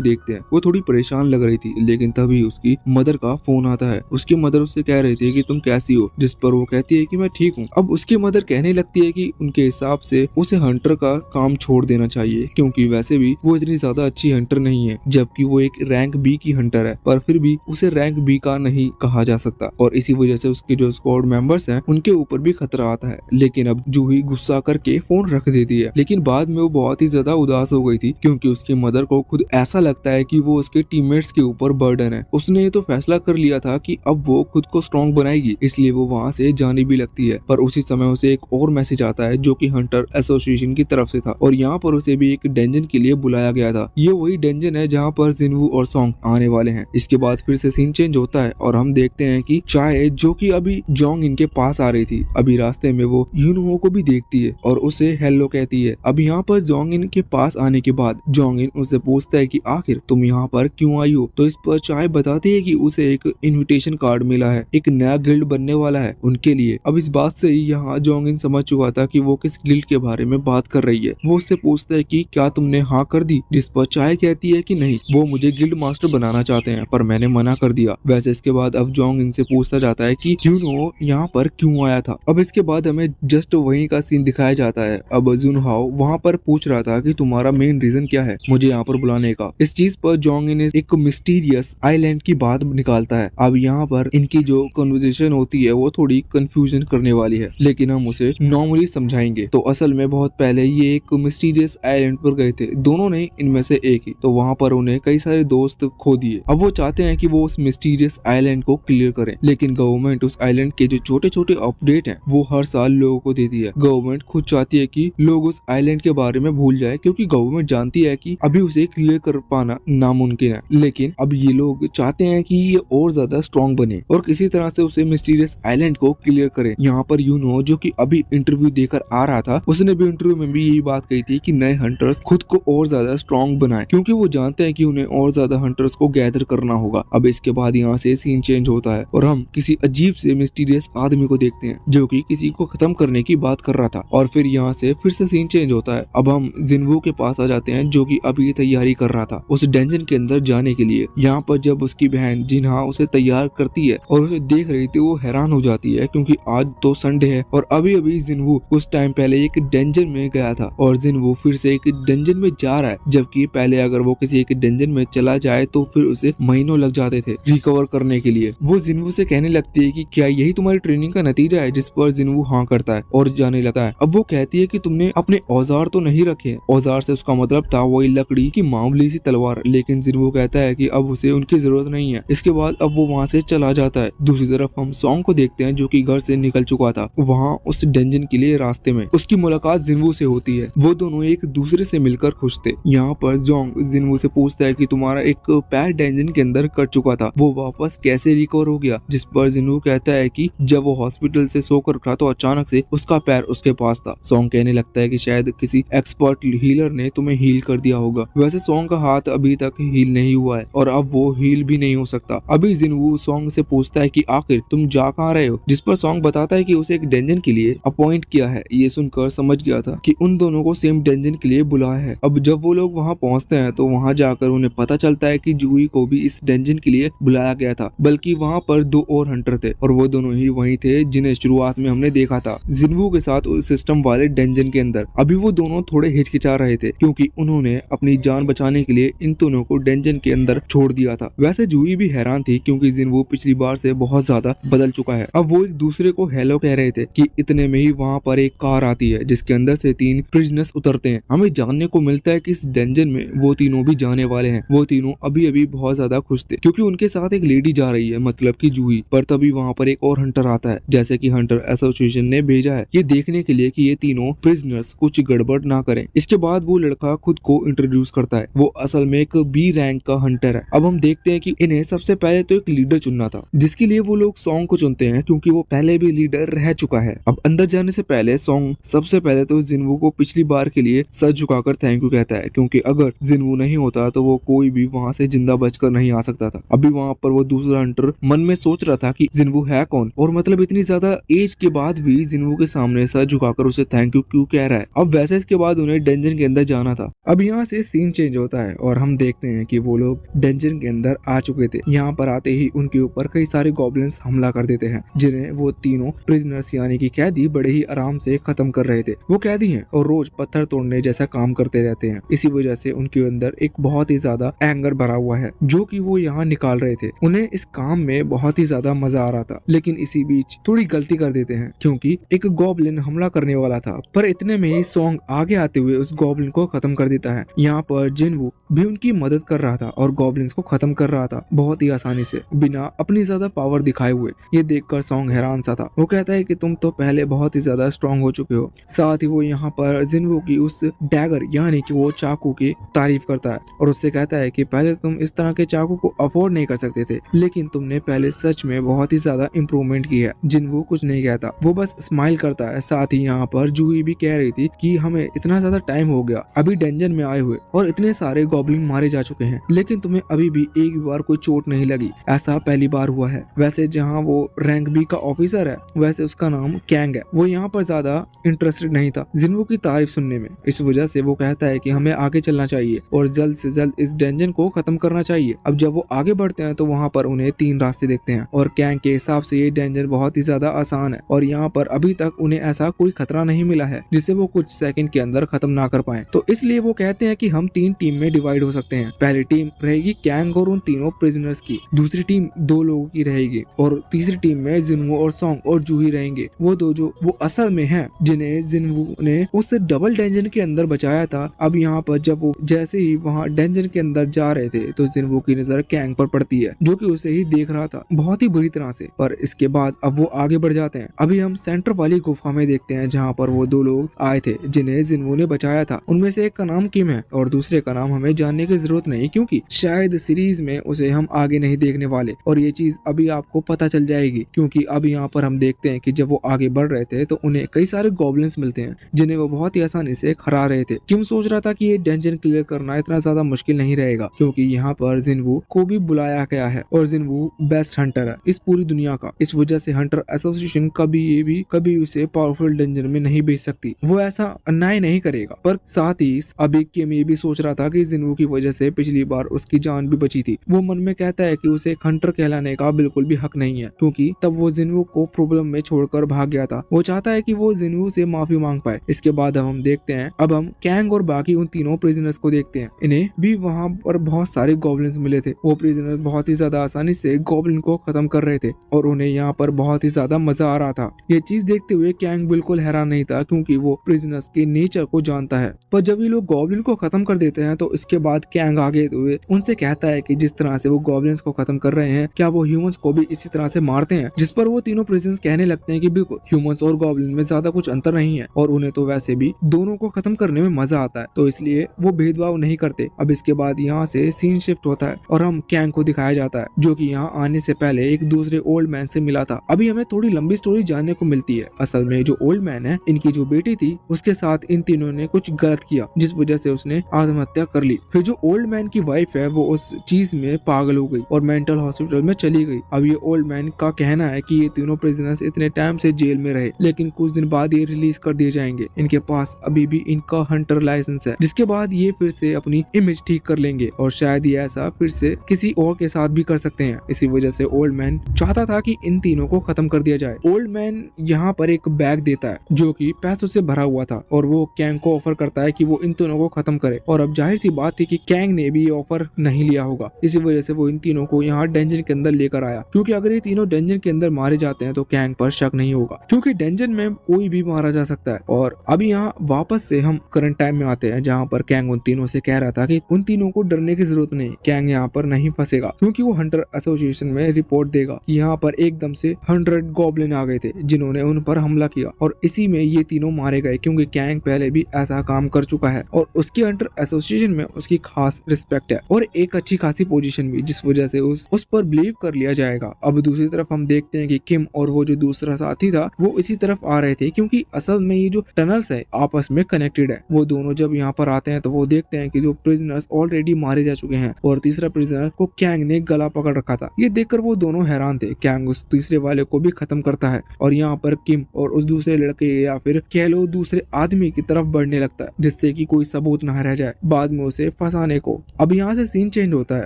देखते हैं। वो थोड़ी परेशान लग रही थी, लेकिन तभी उसकी मदर का फोन आता है। उसकी मदर उससे कह रही थी कि तुम कैसी हो, जिस पर वो कहती है कि मैं ठीक हूँ। अब उसकी मदर कहने लगती है कि उनके हिसाब से उसे हंटर का काम छोड़ देना चाहिए, क्योंकि वैसे भी वो इतनी ज्यादा अच्छी हंटर नहीं है, जबकि वो एक रैंक बी की हंटर है, पर फिर भी उसे रैंक बी का नहीं कहा जा सकता और इसी वजह से उसके जो स्क्वाड मेंबर्स हैं उनके ऊपर भी खतरा आता है। लेकिन अब जूही गुस्सा करके फोन रख देती है, लेकिन बाद में वो बहुत ही ज्यादा उदास हो गई थी, क्योंकि उसकी मदर को खुद ऐसा लगता है कि वो उसके टीममेट्स के ऊपर बर्डन है। उसने ये तो फैसला कर लिया था कि अब वो खुद को स्ट्रॉन्ग बनाएगी, इसलिए वो वहाँ से जाने भी लगती है। पर उसी समय उसे एक और मैसेज आता है जो कि हंटर एसोसिएशन की तरफ से था और यहाँ पर उसे भी एक डेंजन के लिए बुलाया गया था। ये वही डेंजन है जहाँ पर जिनवू और सॉन्ग आने वाले हैं। इसके बाद फिर से सीन चेंज होता है और हम देखते हैं कि चाय जो कि अभी जोंग इनके पास आ रही थी, अभी रास्ते में वो यूनहो को भी देखती है और उसे हेलो कहती है। अब यहाँ पर जोंग इन के पास आने के बाद जोंग इन उससे पूछता है कि आखिर तुम यहाँ पर क्यों आई हो। तो इस पर चाय बताती है कि उसे एक इनविटेशन कार्ड मिला है, एक नया गिल्ड बनने वाला है उनके लिए। अब इस बात से ही यहाँ जोंग इन समझ चुका था कि वो किस गिल्ड के बारे में बात कर रही है। वो उससे पूछता है कि क्या तुमने हाँ कर दी, जिस पर चाय कहती है कि नहीं, वो मुझे गिल्ड मास्टर बनाना चाहते हैं पर मैंने मना कर दिया। वैसे इसके बाद अब जोंग इनसे पूछता जाता है कि यूनो यहाँ पर क्यों आया था। अब इसके बाद हमें जस्ट वहीं का सीन दिखाया जाता है। अब जुनहाओ वहाँ पर पूछ रहा था कि तुम्हारा मेन रीजन क्या है मुझे यहाँ पर बुलाने का। इस चीज पर जोंग इन एक मिस्टीरियस आइलैंड की बात निकालता है। अब यहाँ पर इनकी जो कन्वर्सेशन होती है वो थोड़ी कंफ्यूजन करने वाली है, लेकिन हम उसे नॉर्मली समझाएंगे। तो असल में बहुत पहले ये एक मिस्टीरियस आइलैंड पर गए थे, दोनों ने इनमें से एक ही। तो वहाँ पर उन्हें कई सारे दोस्त खो दिए। अब वो चाहते हैं कि वो उस मिस्टीरियस आइलैंड को क्लियर करें, लेकिन गवर्नमेंट उस आइलैंड के जो छोटे छोटे अपडेट हैं वो हर साल लोगों को देती है। गवर्नमेंट खुद चाहती है कि लोग उस आइलैंड के बारे में भूल जाए, क्योंकि गवर्नमेंट जानती है कि अभी उसे क्लियर कर पाना नामुमकिन है। लेकिन अब ये लोग चाहते हैं कि ये और ज्यादा स्ट्रॉन्ग बने और किसी तरह से उसे मिस्टीरियस आइलैंड को क्लियर करे। यहाँ पर यूनो जो कि अभी इंटरव्यू देकर आ रहा था, उसने भी इंटरव्यू में भी यही बात कही थी कि नए हंटर्स खुद को और ज्यादा स्ट्रॉन्ग बनाए, क्योंकि वो जानते हैं कि उन्हें और ज्यादा हंटर्स को गैदर करना होगा। अब इसके बाद यहाँ से सीन चेंज होता है और हम किसी अजीब से मिस्टीरियस आदमी को देखते हैं जो कि किसी को खत्म करने की बात कर रहा था। और फिर यहाँ से फिर से सीन चेंज होता है। अब हम जिनवू के पास आ जाते हैं जो कि अभी तैयारी कर रहा था उस डेंजन के अंदर जाने के लिए। यहाँ पर जब उसकी बहन जिन्हा उसे तैयार करती है और उसे देख रही थी, वो हैरान हो जाती है, क्योंकि आज तो संडे है और अभी अभी जिनवू कुछ टाइम पहले एक डेंजन में गया था और जिनवू फिर से एक डेंजन में जा रहा है, जबकि पहले अगर वो किसी एक डेंजन में चला जाए तो फिर उसे महीनों लग जाते थे रिकवर करने के लिए। वो जिनवू से कहने लगती है कि क्या यही तुम्हारी ट्रेनिंग का नतीजा है, जिस पर जिनवू हाँ करता है और जाने लगता है। अब वो कहती है कि तुमने अपने औजार तो नहीं रखे। औजार से उसका मतलब था वही लकड़ी की मामूली सी तलवार, लेकिन जिनवू कहता है कि अब उसे उनकी जरूरत नहीं है। इसके बाद अब वो वहाँ से चला जाता है। दूसरी तरफ हम सॉन्ग को देखते हैं जो कि घर से निकल चुका था। वहाँ उस डेंजन के लिए रास्ते में उसकी मुलाकात जिनवू से होती है। वो दोनों एक दूसरे से मिलकर खुश थे। यहाँ पर जोंग जिनवू से पूछता है कि तुम्हारा एक पैर डेंजन के अंदर कट चुका था, वो वापस कैसे रिकवर हो गया, जिस पर जिनवू कहता है कि जब वो हॉस्पिटल से सोकर उठा तो अचानक से उसका पैर उसके पास था। सॉन्ग कहने लगता है कि शायद किसी एक्सपर्ट हीलर ने तुम्हें हील कर दिया होगा, वैसे सॉन्ग का हाथ अभी तक हील नहीं हुआ है और अब वो हील भी नहीं हो सकता। अभी जिनवू सॉन्ग से पूछता है कि आखिर तुम जा कहाँ रहे हो, जिस पर सॉन्ग बताता है कि उसे एक डेंजन के लिए अपॉइंट किया है। ये सुनकर समझ गया था कि उन दोनों को सेम डेंजन के लिए बुलाया है। अब जब वो लोग वहाँ पहुँचते हैं तो वहाँ जाकर उन्हें पता चलता है कि जूही को भी इस डेंजन के लिए बुलाया गया था, बल्कि वहाँ पर 2 और हंटर थे और वो दोनों ही वही थे जिन्हें शुरुआत में हमने देखा था जिनवू के साथ उस सिस्टम वाले डेंजन के अंदर। अभी वो दोनों थोड़े हिचकिचा रहे थे क्योंकि उन्होंने अपनी जान बचाने के लिए इन दोनों को डेंजन के अंदर छोड़ दिया था। वैसे जूही भी हैरान थी क्योंकि जिनवू पिछली बार से बहुत ज्यादा बदल चुका है। अब वो एक दूसरे को हेलो कह रहे थे कि इतने में ही वहाँ पर एक कार आती है जिसके अंदर से 3 प्रिजनर्स उतरते हैं। हमें जानने को मिलता है कि इस डेंजन में वो तीनों भी जाने वाले हैं। वो तीनों अभी अभी बहुत ज्यादा खुश थे क्योंकि उनके साथ एक लेडी जा रही है, मतलब कि जूही। पर तभी वहाँ पर एक और हंटर आता है, जैसे कि हंटर एसोसिएशन ने भेजा है ये देखने के लिए कि ये तीनों प्रिजनर्स कुछ गड़बड़ ना करें। इसके बाद वो लड़का खुद को इंट्रोड्यूस करता है। वो असल में एक बी रैंक का हंटर है। अब हम देखते हैं कि इन्हें सबसे पहले तो एक लीडर चुनना था, जिसके लिए वो लोग सॉन्ग को चुनते हैं क्योंकि वो पहले भी लीडर रह चुका है। अब अंदर जाने से पहले सॉन्ग सबसे पहले तो जिनवू को पिछली बार के लिए सर झुकाकर थैंक यू कहता है, क्योंकि अगर जिनवू नहीं होता तो वो कोई भी वहाँ से जिंदा बचकर नहीं आ सकता था। अभी वहाँ पर वो दूसरा हंटर मन में सोच रहा था कि जिनवू है कौन, और मतलब इतनी ज्यादा एज के बाद भी जिनवू के सामने सर झुकाकर उसे थैंक यू क्यों कह रहा है। अब वैसे इसके बाद उन्हें डेंजन के अंदर जाना था। अब यहाँ से सीन चेंज होता है और हम देखते हैं कि वो लोग डेंजन के अंदर आ चुके थे। यहाँ पर आते ही उनके ऊपर कई सारे गॉब्लिन्स हमला कर देते हैं, जिन्हें वो तीनों प्रिजनर्स यानी कि कैदी बड़े ही आराम से खत्म कर रहे थे। वो कैदी हैं और रोज पत्थर तोड़ने जैसा काम करते रहते हैं। इसी वजह से उनके अंदर एक बहुत ही ज्यादा एंगर भरा हुआ है जो कि वो यहाँ निकाल रहे थे। उन्हें इस काम में बहुत ही ज्यादा मजा आ रहा था, लेकिन इसी बीच थोड़ी गलती कर देते हैं क्योंकि एक गॉब्लिन हमला करने वाला था। पर इतने में ही सॉन्ग आगे आते हुए उस गॉब्लिन को खत्म कर देता है। यहाँ पर जिनवू भी उनकी मदद कर रहा था और गॉब्लिन्स को खत्म कर रहा था बहुत ही आसानी से, बिना अपनी ज्यादा पावर दिखाए हुए। ये देखकर सॉन्ग हैरान सा था। वो कहता है कि तुम तो पहले बहुत ही ज्यादा स्ट्रॉन्ग हो चुके हो। साथ ही वो यहाँ पर जिनवू की उस डैगर यानी कि वो चाकू की तारीफ करता है और उससे कहता है कि पहले तुम इस तरह के चाकू को अफोर्ड नहीं कर सकते थे, लेकिन तुमने पहले सच में बहुत ही ज्यादा इम्प्रूवमेंट की है। जिनवू कुछ नहीं कहता, वो बस स्माइल करता है। साथ ही यहाँ पर जूही भी कह रही थी कि हमें इतना ज्यादा टाइम हो गया अभी डेंजन में आए हुए और इतने सारे गॉब्लिन मारे जा चुके हैं, लेकिन तुम्हें अभी भी एक भी बार कोई चोट नहीं लगी। ऐसा पहली बार हुआ है। वैसे जहाँ वो रैंक बी का ऑफिसर है, वैसे उसका नाम कैंग है, वो यहाँ पर ज्यादा इंटरेस्टेड नहीं था जिनवू की तारीफ सुनने में। इस वजह से वो कहता है कि हमें आगे चलना चाहिए और जल्द से जल्द इस डेंजन को खत्म करना चाहिए। अब जब वो आगे बढ़ते हैं तो वहाँ पर उन्हें 3 रास्ते देखते हैं और कैंग के हिसाब से ये डेंजन बहुत ही ज्यादा आसान है और यहाँ पर अभी तक उन्हें ऐसा कोई खतरा नहीं मिला है जिसे वो कुछ सेकंड के अंदर खत्म ना कर पाए। तो इसलिए वो कहते हैं कि हम 3 टीम में डिवाइड हो सकते हैं। पहली टीम रहेगी कैंग और उन तीनों प्रिजनर्स की, दूसरी टीम 2 लोगों की रहेगी और तीसरी टीम में जिनवू और सॉन्ग और जूही रहेंगे। वो दो जो वो असल में है जिन्हें जिनवू ने उस डबल डेंजन के अंदर बचाया था। अब यहाँ पर जब वो जैसे ही वहाँ डेंजन के अंदर जा रहे थे तो जिनवू की नजर कैंग पर पड़ती है जो कि उसे ही देख रहा था बहुत ही बुरी तरह से। पर इसके बाद अब वो आगे बढ़ जाते हैं। अभी हम सेंटर वाली गुफा में देखते हैं जहाँ पर वो 2 लोग आए थे जिन्हें जिनवू ने बचाया था। उनमें से एक का नाम किम है और दूसरे का नाम हमें जानने की जरूरत नहीं, क्योंकि शायद सीरीज में उसे हम आगे नहीं देखने वाले और ये चीज अभी आपको पता चल जाएगी। क्योंकि अब यहाँ पर हम देखते हैं कि जब वो आगे बढ़ रहे थे तो उन्हें कई सारे गॉब्लिन्स मिलते हैं जिन्हें वो बहुत ही आसानी से हरा रहे थे। किम सोच रहा था कि ये डेंजन क्लियर करना इतना ज्यादा मुश्किल नहीं रहेगा क्योंकि यहाँ पर जिनवू को भी बुलाया गया है और जिनवू बेस्ट हंटर है इस पूरी दुनिया का। इस वजह से हंटर एसोसिएशन कभी उसे पावरफुल डेंजन में नहीं भेज सकती। वो ऐसा अन्याय नहीं करेगा। पर साथ ही अभी किम ये भी सोच रहा था कि जिनवू की वजह से पिछली बार उसकी जान भी बची थी। वो मन में कहता है कि उसे एक हंटर कहलाने का बिल्कुल भी हक नहीं है क्योंकि तब वो जिनवू को प्रॉब्लम में छोड़कर भाग गया था। वो चाहता है कि वो जिनवू से माफी मांग पाए। इसके बाद हम देखते हैं, अब हम कैंग और बाकी उन तीनों प्रिजनर्स को देखते हैं। इन्हें भी वहाँ पर बहुत सारे गॉब्लिन्स मिले थे। वो प्रिजनर बहुत ही ज्यादा आसानी से गॉब्लिन को खत्म कर रहे थे और उन्हें यहाँ पर बहुत ही ज्यादा मजा आ रहा था। ये चीज देखते हुए कैंग बिल्कुल हैरान नहीं था क्योंकि वो प्रिजनर्स के नेचर को जानता है। पर जब ये लोग गॉब्लिन को खत्म कर देते हैं तो इसके बाद कैंग आगे हुए उनसे कहता है कि जिस तरह से वो गॉब्लिन्स को खत्म कर रहे हैं, क्या वो ह्यूमंस को भी इसी तरह से मारते हैं? जिस पर वो तीनों प्रिजनर्स कहने लगते हैं कि बिल्कुल, ह्यूमंस और गॉब्लिन में ज्यादा कुछ अंतर नहीं है और उन्हें तो वैसे भी दोनों को खत्म करने में मजा आता है, तो इसलिए वो भेदभाव नहीं करते। अब इसके बाद यहाँ से सीन शिफ्ट होता है और हम कैंग को दिखाया जाता है जो कि यहाँ आने से पहले एक दूसरे ओल्ड मैन से मिला था। अभी हमें थोड़ी लंबी स्टोरी जानने को मिलती है। असल में जो ओल्ड मैन है, इनकी जो बेटी थी उसके साथ इन तीनों ने कुछ गलत किया जिस वजह से उसने आत्महत्या कर ली। फिर जो ओल्ड मैन की वाइफ है वो उस चीज में पागल हो गई और मेंटल हॉस्पिटल में चली गई। अब ये ओल्ड मैन का कहना है कि ये तीनों प्रिजनर्स इतने टाइम से जेल में रहे, लेकिन कुछ दिन बाद ये रिलीज कर दिए जाएंगे। इनके पास अभी भी इनका हंटर लाइसेंस है, जिसके बाद ये फिर से अपनी इमेज ठीक कर लेंगे और शायद ये ऐसा फिर से किसी और के साथ भी कर सकते हैं। इसी वजह से ओल्ड मैन चाहता था कि इन तीनों को खत्म कर दिया जाए। ओल्ड मैन यहाँ पर एक बैग देता है जो कि पैसों से भरा हुआ था और वो कैंग को ऑफर करता है कि वो इन तीनों को खत्म करे। और अब जाहिर सी बात थी कि कैंग ने भी ये ऑफर नहीं लिया होगा, इसी वजह से वो इन तीनों को यहाँ डेंजन के अंदर लेकर आया, क्योंकि अगर ये तीनों डेंजन के अंदर मारे जाते हैं तो कैंग पर शक नहीं होगा, क्योंकि डेंजन में कोई भी मारा जा सकता है। और अब यहाँ वापस से हम करंट टाइम में आते हैं, जहाँ पर कैंग उन तीनों से कह रहा था कि उन तीनों को डरने की जरूरत नहीं, कैंग यहाँ पर नहीं फंसेगा, क्योंकि वो हंटर एसोसिएशन में रिपोर्ट देगा कि यहाँ पर एकदम से 100 गॉब्लिन आ गए थे जिन्होंने उन पर हमला किया और इसी में ये तीनों मारे गए, क्योंकि कैंग पहले भी ऐसा काम कर चुका है और उसकी हंटर एसोसिएशन में उसकी खास रिस्पेक्ट है और एक अच्छी खासी पोजीशन भी, जिस वजह से उस पर बिलीव कर लिया जाएगा। अब दूसरी तरफ हम देखते हैं कि किम और वो जो दूसरा साथी था वो इसी तरफ आ रहे थे, क्योंकि असल में ये जो टनल्स है आपस में कनेक्टेड है। वो दोनों जब यहाँ पर आते हैं तो वो देखते हैं कि जो प्रिजनर्स ऑलरेडी मारे जा चुके हैं और तीसरा प्रिजनर को कैंग ने गला पकड़ रखा था। ये देखकर वो दोनों हैरान थे। कैंग उस तीसरे वाले को भी खत्म करता है और यहाँ पर किम और उस दूसरे लड़के या फिर कह लो दूसरे आदमी की तरफ बढ़ने लगता है, जिससे कि कोई सबूत ना रह जाए बाद में उसे फंसाने को। अब यहाँ से सीन चेंज होता है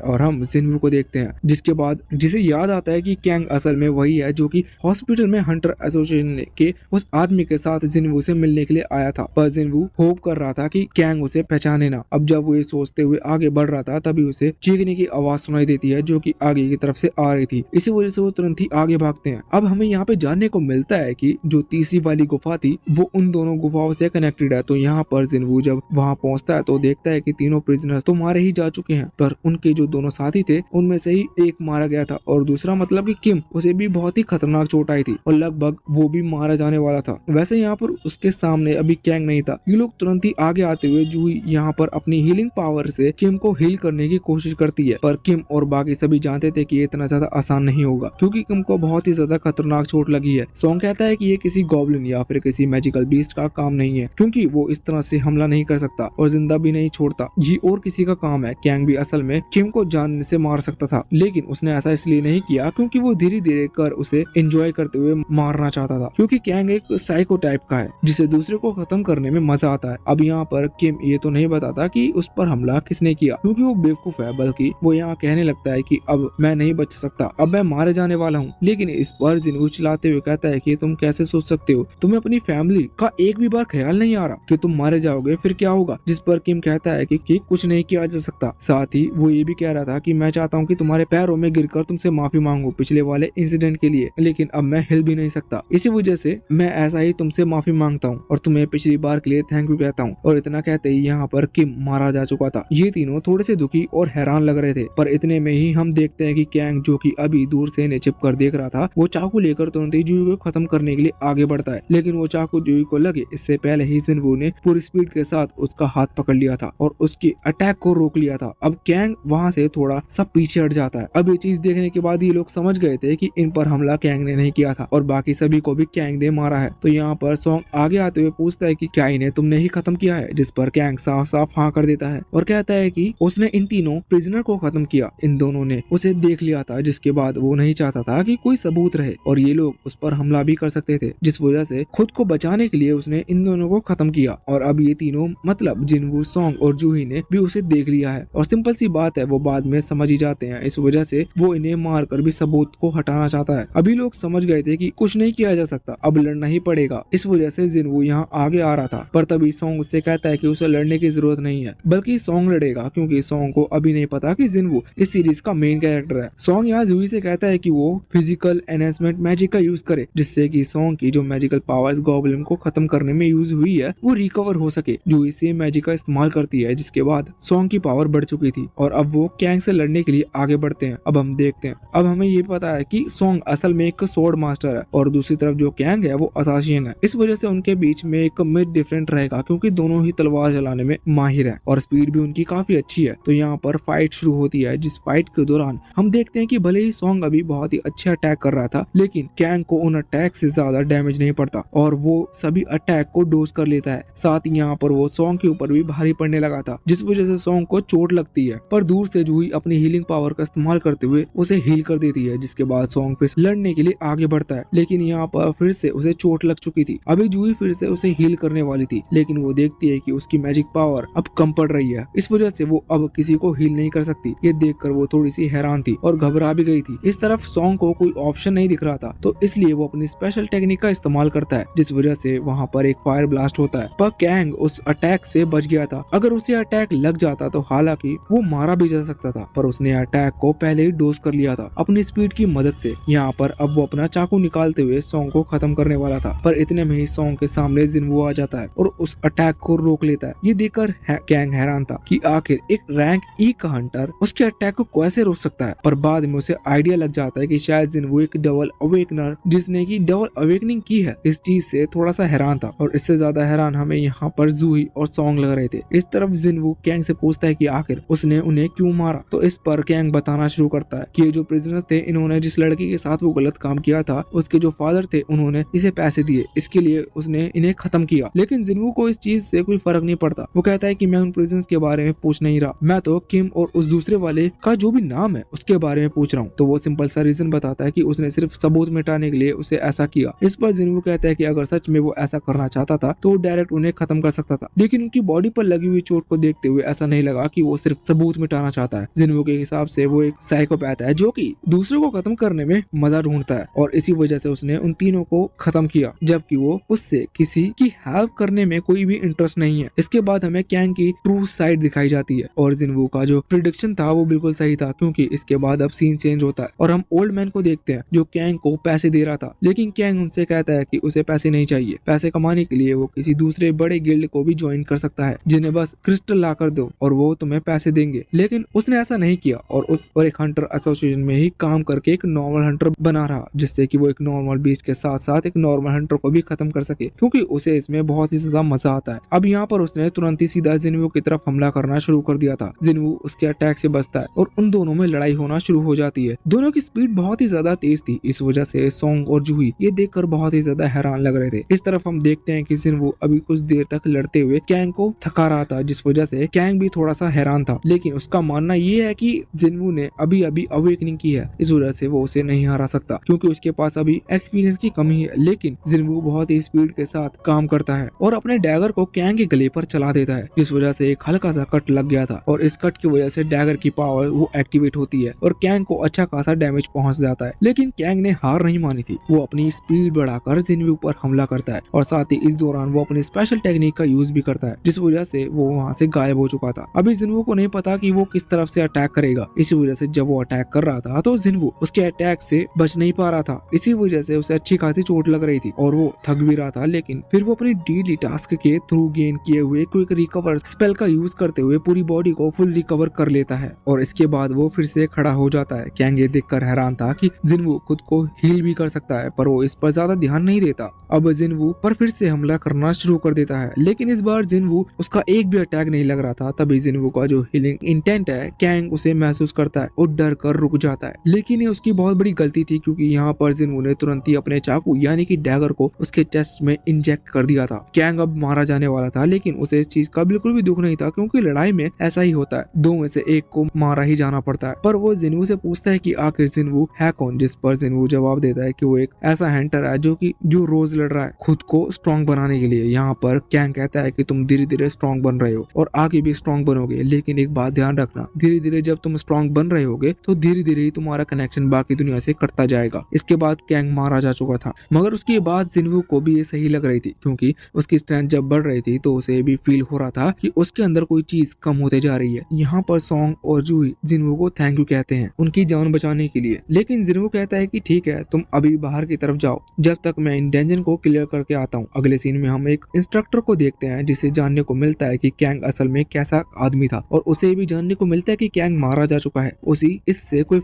और हम जिन्वू को देखते हैं, जिसके बाद जिसे याद आता है कि कैंग असल में वही है जो कि हॉस्पिटल में हंटर एसोसिएशन के उस आदमी के साथ जिन्वू से मिलने के लिए आया था। पर जिन्वू होप कर रहा था कि कैंग उसे पहचाने ना। अब जब वो ये सोचते हुए आगे बढ़ रहा था तभी उसे चीखने की आवाज सुनाई देती है जो कि आगे की तरफ से आ रही थी। इसी वजह से वो तुरंत ही आगे भागते हैं। अब हमें यहाँ पे जानने को मिलता है कि जो तीसरी वाली गुफा थी वो उन दोनों गुफाओं से कनेक्टेड है। तो यहाँ पर जिन्वू जब वहाँ पहुँचता है तो देखता है कि तीनों प्रिजनर्स तो मारे ही जा चुके हैं, पर उनके जो दोनों साथी थे उनमें से ही एक मारा गया था और दूसरा मतलब कि किम, उसे भी बहुत ही खतरनाक चोट आई थी और लगभग वो भी मारा जाने वाला था। वैसे यहाँ पर उसके सामने अभी कैंग नहीं था। ये लोग तुरंत ही आगे आते हुए जूही यहाँ पर अपनी हीलिंग पावर से किम को हील करने की कोशिश करती है, पर किम और बाकी सभी जानते थे कि ये इतना ज्यादा आसान नहीं होगा, क्योंकि किम को बहुत ही ज्यादा खतरनाक चोट लगी है। सॉन्ग कहता है कि ये किसी गॉब्लिन या फिर किसी मैजिकल बीस्ट का काम नहीं है, क्योंकि वो इस तरह से हमला नहीं कर सकता और जिंदा भी नहीं छोड़ता। ये और किसी का काम है। कैंग भी असल में किम को जान से मार सकता था, लेकिन उसने ऐसा इसलिए नहीं किया क्योंकि वो धीरे धीरे कर उसे एंजॉय करते हुए मारना चाहता था, क्योंकि कैंग एक साइको टाइप का है जिसे दूसरे को खत्म करने में मजा आता है। अब यहाँ पर किम ये तो नहीं बताता कि उस पर हमला किसने किया, क्योंकि वो बेवकूफ है, बल्कि वो यहाँ कहने लगता है कि अब मैं नहीं बच सकता, अब मैं मारे जाने वाला हूँ। लेकिन इस पर जिन्वू चिल्लाते हुए कहता है कि तुम कैसे सोच सकते हो, तुम्हें अपनी फैमिली का एक भी बार ख्याल नहीं आ रहा कि तुम मारे जाओगे फिर क्या होगा। जिस पर किम कहता है कि कुछ नहीं किया जा सकता। साथ ही वो ये भी कह रहा था कि मैं चाहता हूँ कि तुम्हारे पैरों में गिरकर तुमसे माफी मांगू पिछले वाले इंसिडेंट के लिए, लेकिन अब मैं हिल भी नहीं सकता। इसी वजह से मैं ऐसा ही तुमसे माफी मांगता हूँ और तुम्हें पिछली बार के लिए थैंक यू कहता हूँ। और इतना कहते ही यहाँ पर किम मारा जा चुका था। ये तीनों थोड़े से दुखी और हैरान लग रहे थे, पर इतने में ही हम देखते हैं कि कैंग, जो कि अभी दूर से इन्हें छिप कर देख रहा था, वो चाकू लेकर तुरंत ही जूही को खत्म करने के लिए आगे बढ़ता है। लेकिन वो चाकू जूही को लगे इससे पहले ही जिन्वू ने पूरी स्पीड के साथ उसका हाथ पकड़ लिया था और उसकी अटैक को रोक लिया था। अब कैंग वहाँ से थोड़ा सा पीछे हट जाता है। अब ये चीज देखने के बाद ये लोग समझ गए थे कि इन पर हमला कैंग ने नहीं किया था और बाकी सभी को भी कैंग ने मारा है। तो यहाँ पर सॉन्ग आगे आते हुए पूछता है कि क्या इन्हें तुमने ही खत्म किया है, जिस पर कैंग साफ साफ हाँ कर देता है और कहता है कि उसने इन तीनों प्रिजनर को खत्म किया, इन दोनों ने उसे देख लिया था, जिसके बाद वो नहीं चाहता था कि कोई सबूत रहे और ये लोग उस पर हमला भी कर सकते थे, जिस वजह से खुद को बचाने के लिए उसने इन दोनों को खत्म किया। और अब ये तीनों मतलब जिन्वू, सॉन्ग और जूही ने भी उसे देख लिया है और सिंपल सी बात है वो बाद में समझ ही जाते हैं। इस वजह से वो इन्हें मार कर भी सबूत को हटाना चाहता है। अभी लोग समझ गए थे कि कुछ नहीं किया जा सकता, अब लड़ना ही पड़ेगा। इस वजह से जिन्वू यहाँ आगे आ रहा था, पर तभी सॉन्ग उससे कहता है कि उसे लड़ने की जरूरत नहीं है, बल्कि सॉन्ग लड़ेगा, क्योंकि सॉन्ग को अभी नहीं पता कि जिन्वू इस सीरीज का मेन कैरेक्टर है। सॉन्ग यहाँ जूही से कहता है कि वो फिजिकल एनहांसमेंट मैजिक का यूज करे, जिससे कि सॉन्ग की जो मैजिकल पावर्स गॉब्लिन को खत्म करने में यूज हुई है वो रिकवर हो सके। जूही सेम मैजिक का इस्तेमाल करती है, जिसके बाद सॉन्ग की पावर बढ़ चुकी थी और अब वो कैंग से लड़ने के लिए आगे बढ़ते हैं। अब हम देखते हैं, अब हमें ये पता है कि सॉन्ग असल में एक स्वॉर्ड मास्टर है और दूसरी तरफ जो कैंग है वो असासिन है। इस वजह से उनके बीच में एक मिड डिफरेंट रहेगा, क्योंकि दोनों ही तलवार चलाने में माहिर है और स्पीड भी उनकी काफी अच्छी है। तो यहाँ पर फाइट शुरू होती है, जिस फाइट के दौरान हम देखते हैं कि भले ही सॉन्ग अभी बहुत ही अच्छा अटैक कर रहा था, लेकिन कैंग को उन अटैक से ज्यादा डैमेज नहीं पड़ता और वो सभी अटैक को डोज कर लेता है। साथ ही यहाँ पर वो सॉन्ग के ऊपर भी भारी पड़ने लगा था, जिस वजह से सॉन्ग को चोट लगती है। पर दूर से जूही अपनी हीलिंग पावर का इस्तेमाल करते हुए उसे हील कर देती है, जिसके बाद सॉन्ग फिर लड़ने के लिए आगे बढ़ता है। लेकिन यहाँ पर फिर से उसे चोट लग चुकी थी। अभी जूही फिर से उसे हील करने वाली थी, लेकिन वो देखती है कि उसकी मैजिक पावर अब कम पड़ रही है। इस वजह से वो अब किसी को हील नहीं कर सकती। ये देखकर वो थोड़ी सी हैरान थी और घबरा भी गई थी। इस तरफ सॉन्ग को कोई ऑप्शन नहीं दिख रहा था, तो इसलिए वो अपनी स्पेशल टेक्निक का इस्तेमाल करता है, जिस वजह से वहाँ पर एक फायर ब्लास्ट होता है। पर कैंग उस अटैक से बच गया था। अगर उसे अटैक लग जाता तो हालांकि वो मारा भी जा सकता था, पर उसने अटैक को पहले ही डोज कर लिया था अपनी स्पीड की मदद से। यहाँ पर अब वो अपना चाकू निकालते हुए सॉन्ग को खत्म करने वाला था, पर इतने में ही सॉन्ग के सामने जिन्वू आ जाता है और उस अटैक को रोक लेता है। ये देखकर कैंग हैरान था कि आखिर एक रैंक ई का हंटर उसके अटैक को कैसे रोक सकता है। पर बाद में उसे आइडिया लग जाता है कि शायद जिन्वू एक डबल अवेकनर जिसने की डबल अवेकनिंग की है, इस चीज से थोड़ा सा हैरान था। और इससे ज्यादा हैरान हमें यहाँ पर जूही और सॉन्ग लग रहे थे। इस तरफ जिन्वू कैंग से पूछता है कि आखिर उसने उन्हें क्यों मारा, तो इस पर कैंग बताना शुरू करता है कि ये जो प्रिजनर्स थे, इन्होंने जिस लड़की के साथ वो गलत काम किया था, उसके जो फादर थे उन्होंने इसे पैसे दिए, इसके लिए उसने इन्हें खत्म किया। लेकिन जिन्वू को इस चीज से कोई फर्क नहीं पड़ता। वो कहता है कि मैं उन प्रिजनर्स के बारे में पूछ नहीं रहा, मैं तो किम और उस दूसरे वाले का जो भी नाम है उसके बारे में पूछ रहा हूँ। तो वो सिंपल सा रीजन बताता है कि उसने सिर्फ सबूत मिटाने के लिए उसे ऐसा किया। इस पर जिन्वू कहता है कि अगर सच में वो ऐसा करना चाहता था तो डायरेक्ट उन्हें खत्म कर सकता था, लेकिन उनकी बॉडी पर लगी हुई चोट को देखते हुए ऐसा नहीं लगा कि वो सिर्फ सबूत मिटाना चाहता है। जिन्वू के हिसाब से वो एक साइकोपैथ है जो कि दूसरों को खत्म करने में मजा ढूंढता है, और इसी वजह से उसने उन तीनों को खत्म किया, जबकि वो उससे किसी की हेल्प करने में कोई भी इंटरेस्ट नहीं है। इसके बाद हमें कैंग की ट्रू साइड दिखाई जाती है, और जिन्वू का जो प्रिडिक्शन था वो बिल्कुल सही था, क्योंकि इसके बाद अब सीन चेंज होता है और हम ओल्ड मैन को देखते हैं जो कैंग को पैसे दे रहा था। लेकिन कैंग उनसे कहता है कि उसे पैसे नहीं चाहिए, पैसे कमाने के लिए वो किसी दूसरे बड़े गिल्ड को भी ज्वाइन कर सकता है, जिन्हें बस क्रिस्टल ला कर दो और वो तुम्हें पैसे देंगे। लेकिन उसने ऐसा नहीं किया और एक हंटर एसोसिएशन में ही काम करके एक नॉर्मल हंटर बना रहा, जिससे कि वो एक नॉर्मल बीस्ट के साथ साथ एक नॉर्मल हंटर को भी खत्म कर सके, क्योंकि उसे इसमें बहुत ही ज्यादा मजा आता है। अब यहाँ पर उसने तुरंत ही सीधा जिन्वू की तरफ हमला करना शुरू कर दिया था। जिन्वू उसके अटैक से बचता है और उन दोनों में लड़ाई होना शुरू हो जाती है। दोनों की स्पीड बहुत ही ज्यादा तेज थी, इस वजह से सॉन्ग और जूही ये देखकर बहुत ही ज्यादा हैरान लग रहे थे। इस तरफ हम देखते हैं कि जिन्वू अभी कुछ देर तक लड़ते हुए कैंग को थका रहा था, जिस वजह से कैंग भी थोड़ा सा हैरान था। लेकिन उसका मानना ये है कि जिन्वू ने अभी अभी अवेकनिंग की है, इस वजह से वो उसे नहीं हरा सकता, क्योंकि उसके पास अभी एक्सपीरियंस की कमी है। लेकिन जिन्वू बहुत ही स्पीड के साथ काम करता है और अपने डैगर को कैंग के गले पर चला देता है, जिस वजह से एक हल्का सा कट लग गया था, और इस कट की वजह से डैगर की पावर वो एक्टिवेट होती है और कैंग को अच्छा खासा डैमेज पहुंच जाता है। लेकिन कैंग ने हार नहीं मानी थी, वो अपनी स्पीड बढ़ाकर जिन्वू पर हमला करता है, और साथ ही इस दौरान वो अपनी स्पेशल टेक्निक का यूज भी करता है, जिस वजह से वो वहाँ से गायब हो चुका था। अभी जिन्वू को नहीं पता कि वो किस तरफ से अटैक करेगा, इसी वजह से जब वो अटैक कर रहा था तो जिन्वू उसके अटैक से बच नहीं पा रहा था, इसी वजह से उसे अच्छी खासी चोट लग रही थी और वो थक भी रहा था। लेकिन फिर वो अपनी डेली टास्क के थ्रू गेन किए हुए क्विक रिकवर स्पेल का यूज करते हुए पूरी बॉडी को फुल रिकवर कर लेता है, और इसके बाद वो फिर से खड़ा हो जाता है। कैंग ये देखकर हैरान था कि जिन्वू खुद को हील भी कर सकता है, पर वो इस पर ज्यादा ध्यान नहीं देता। अब जिन्वू पर फिर से हमला करना शुरू कर देता है, लेकिन इस बार जिन्वू उसका एक भी अटैक नहीं लग रहा था। तभी जिन्वू का जो हीलिंग इंटेंट है कैंग उसे महसूस करता है और डर कर रुक जाता है। लेकिन ये उसकी बहुत बड़ी गलती थी, क्योंकि यहाँ पर जिन्वू ने तुरंत ही अपने चाकू यानी कि डैगर को उसके चेस्ट में इंजेक्ट कर दिया था। कैंग अब मारा जाने वाला था, लेकिन उसे इस चीज का बिल्कुल भी दुख नहीं था, क्योंकि लड़ाई में ऐसा ही होता है, दो में से एक को मारा ही जाना पड़ता है। पर वो जिन्वू से पूछता है कि आखिर जिन्वू है कौन, जिस पर जिन्वू जवाब देता है कि वो एक ऐसा हंटर है जो रोज लड़ रहा है खुद को स्ट्रॉन्ग बनाने के लिए। यहाँ पर कैंग कहता है कि तुम धीरे धीरे स्ट्रॉन्ग बन रहे हो और आगे भी स्ट्रॉन्ग बनोगे, लेकिन एक बात ध्यान रखना, धीरे धीरे जब तुम स्ट्रॉन्ग बन रहे होगे तो धीरे धीरे ही तुम्हारा कनेक्शन बाकी दुनिया से कटता जाएगा। इसके बाद कैंग मारा जा चुका था, मगर उसके बाद जिन्वू को भी ये सही लग रही थी, क्योंकि उसकी स्ट्रेंथ जब बढ़ रही थी तो उसे भी फील हो रहा था कि उसके अंदर कोई चीज कम होते जा रही है। यहाँ पर सॉन्ग और जूही जिन्वू को थैंक यू कहते हैं उनकी जान बचाने के लिए, लेकिन जिन्वू कहता है कि ठीक है, तुम अभी बाहर की तरफ जाओ जब तक मैं इन डंजन को क्लियर करके आता हूँ। अगले सीन में हम एक इंस्ट्रक्टर को देखते हैं, जिसे जानने को मिलता है कि कैंग असल में कैसा आदमी था, और उसे भी जानने को मिलता है कि कैंग मारा जा चुका है। उसे इससे कोई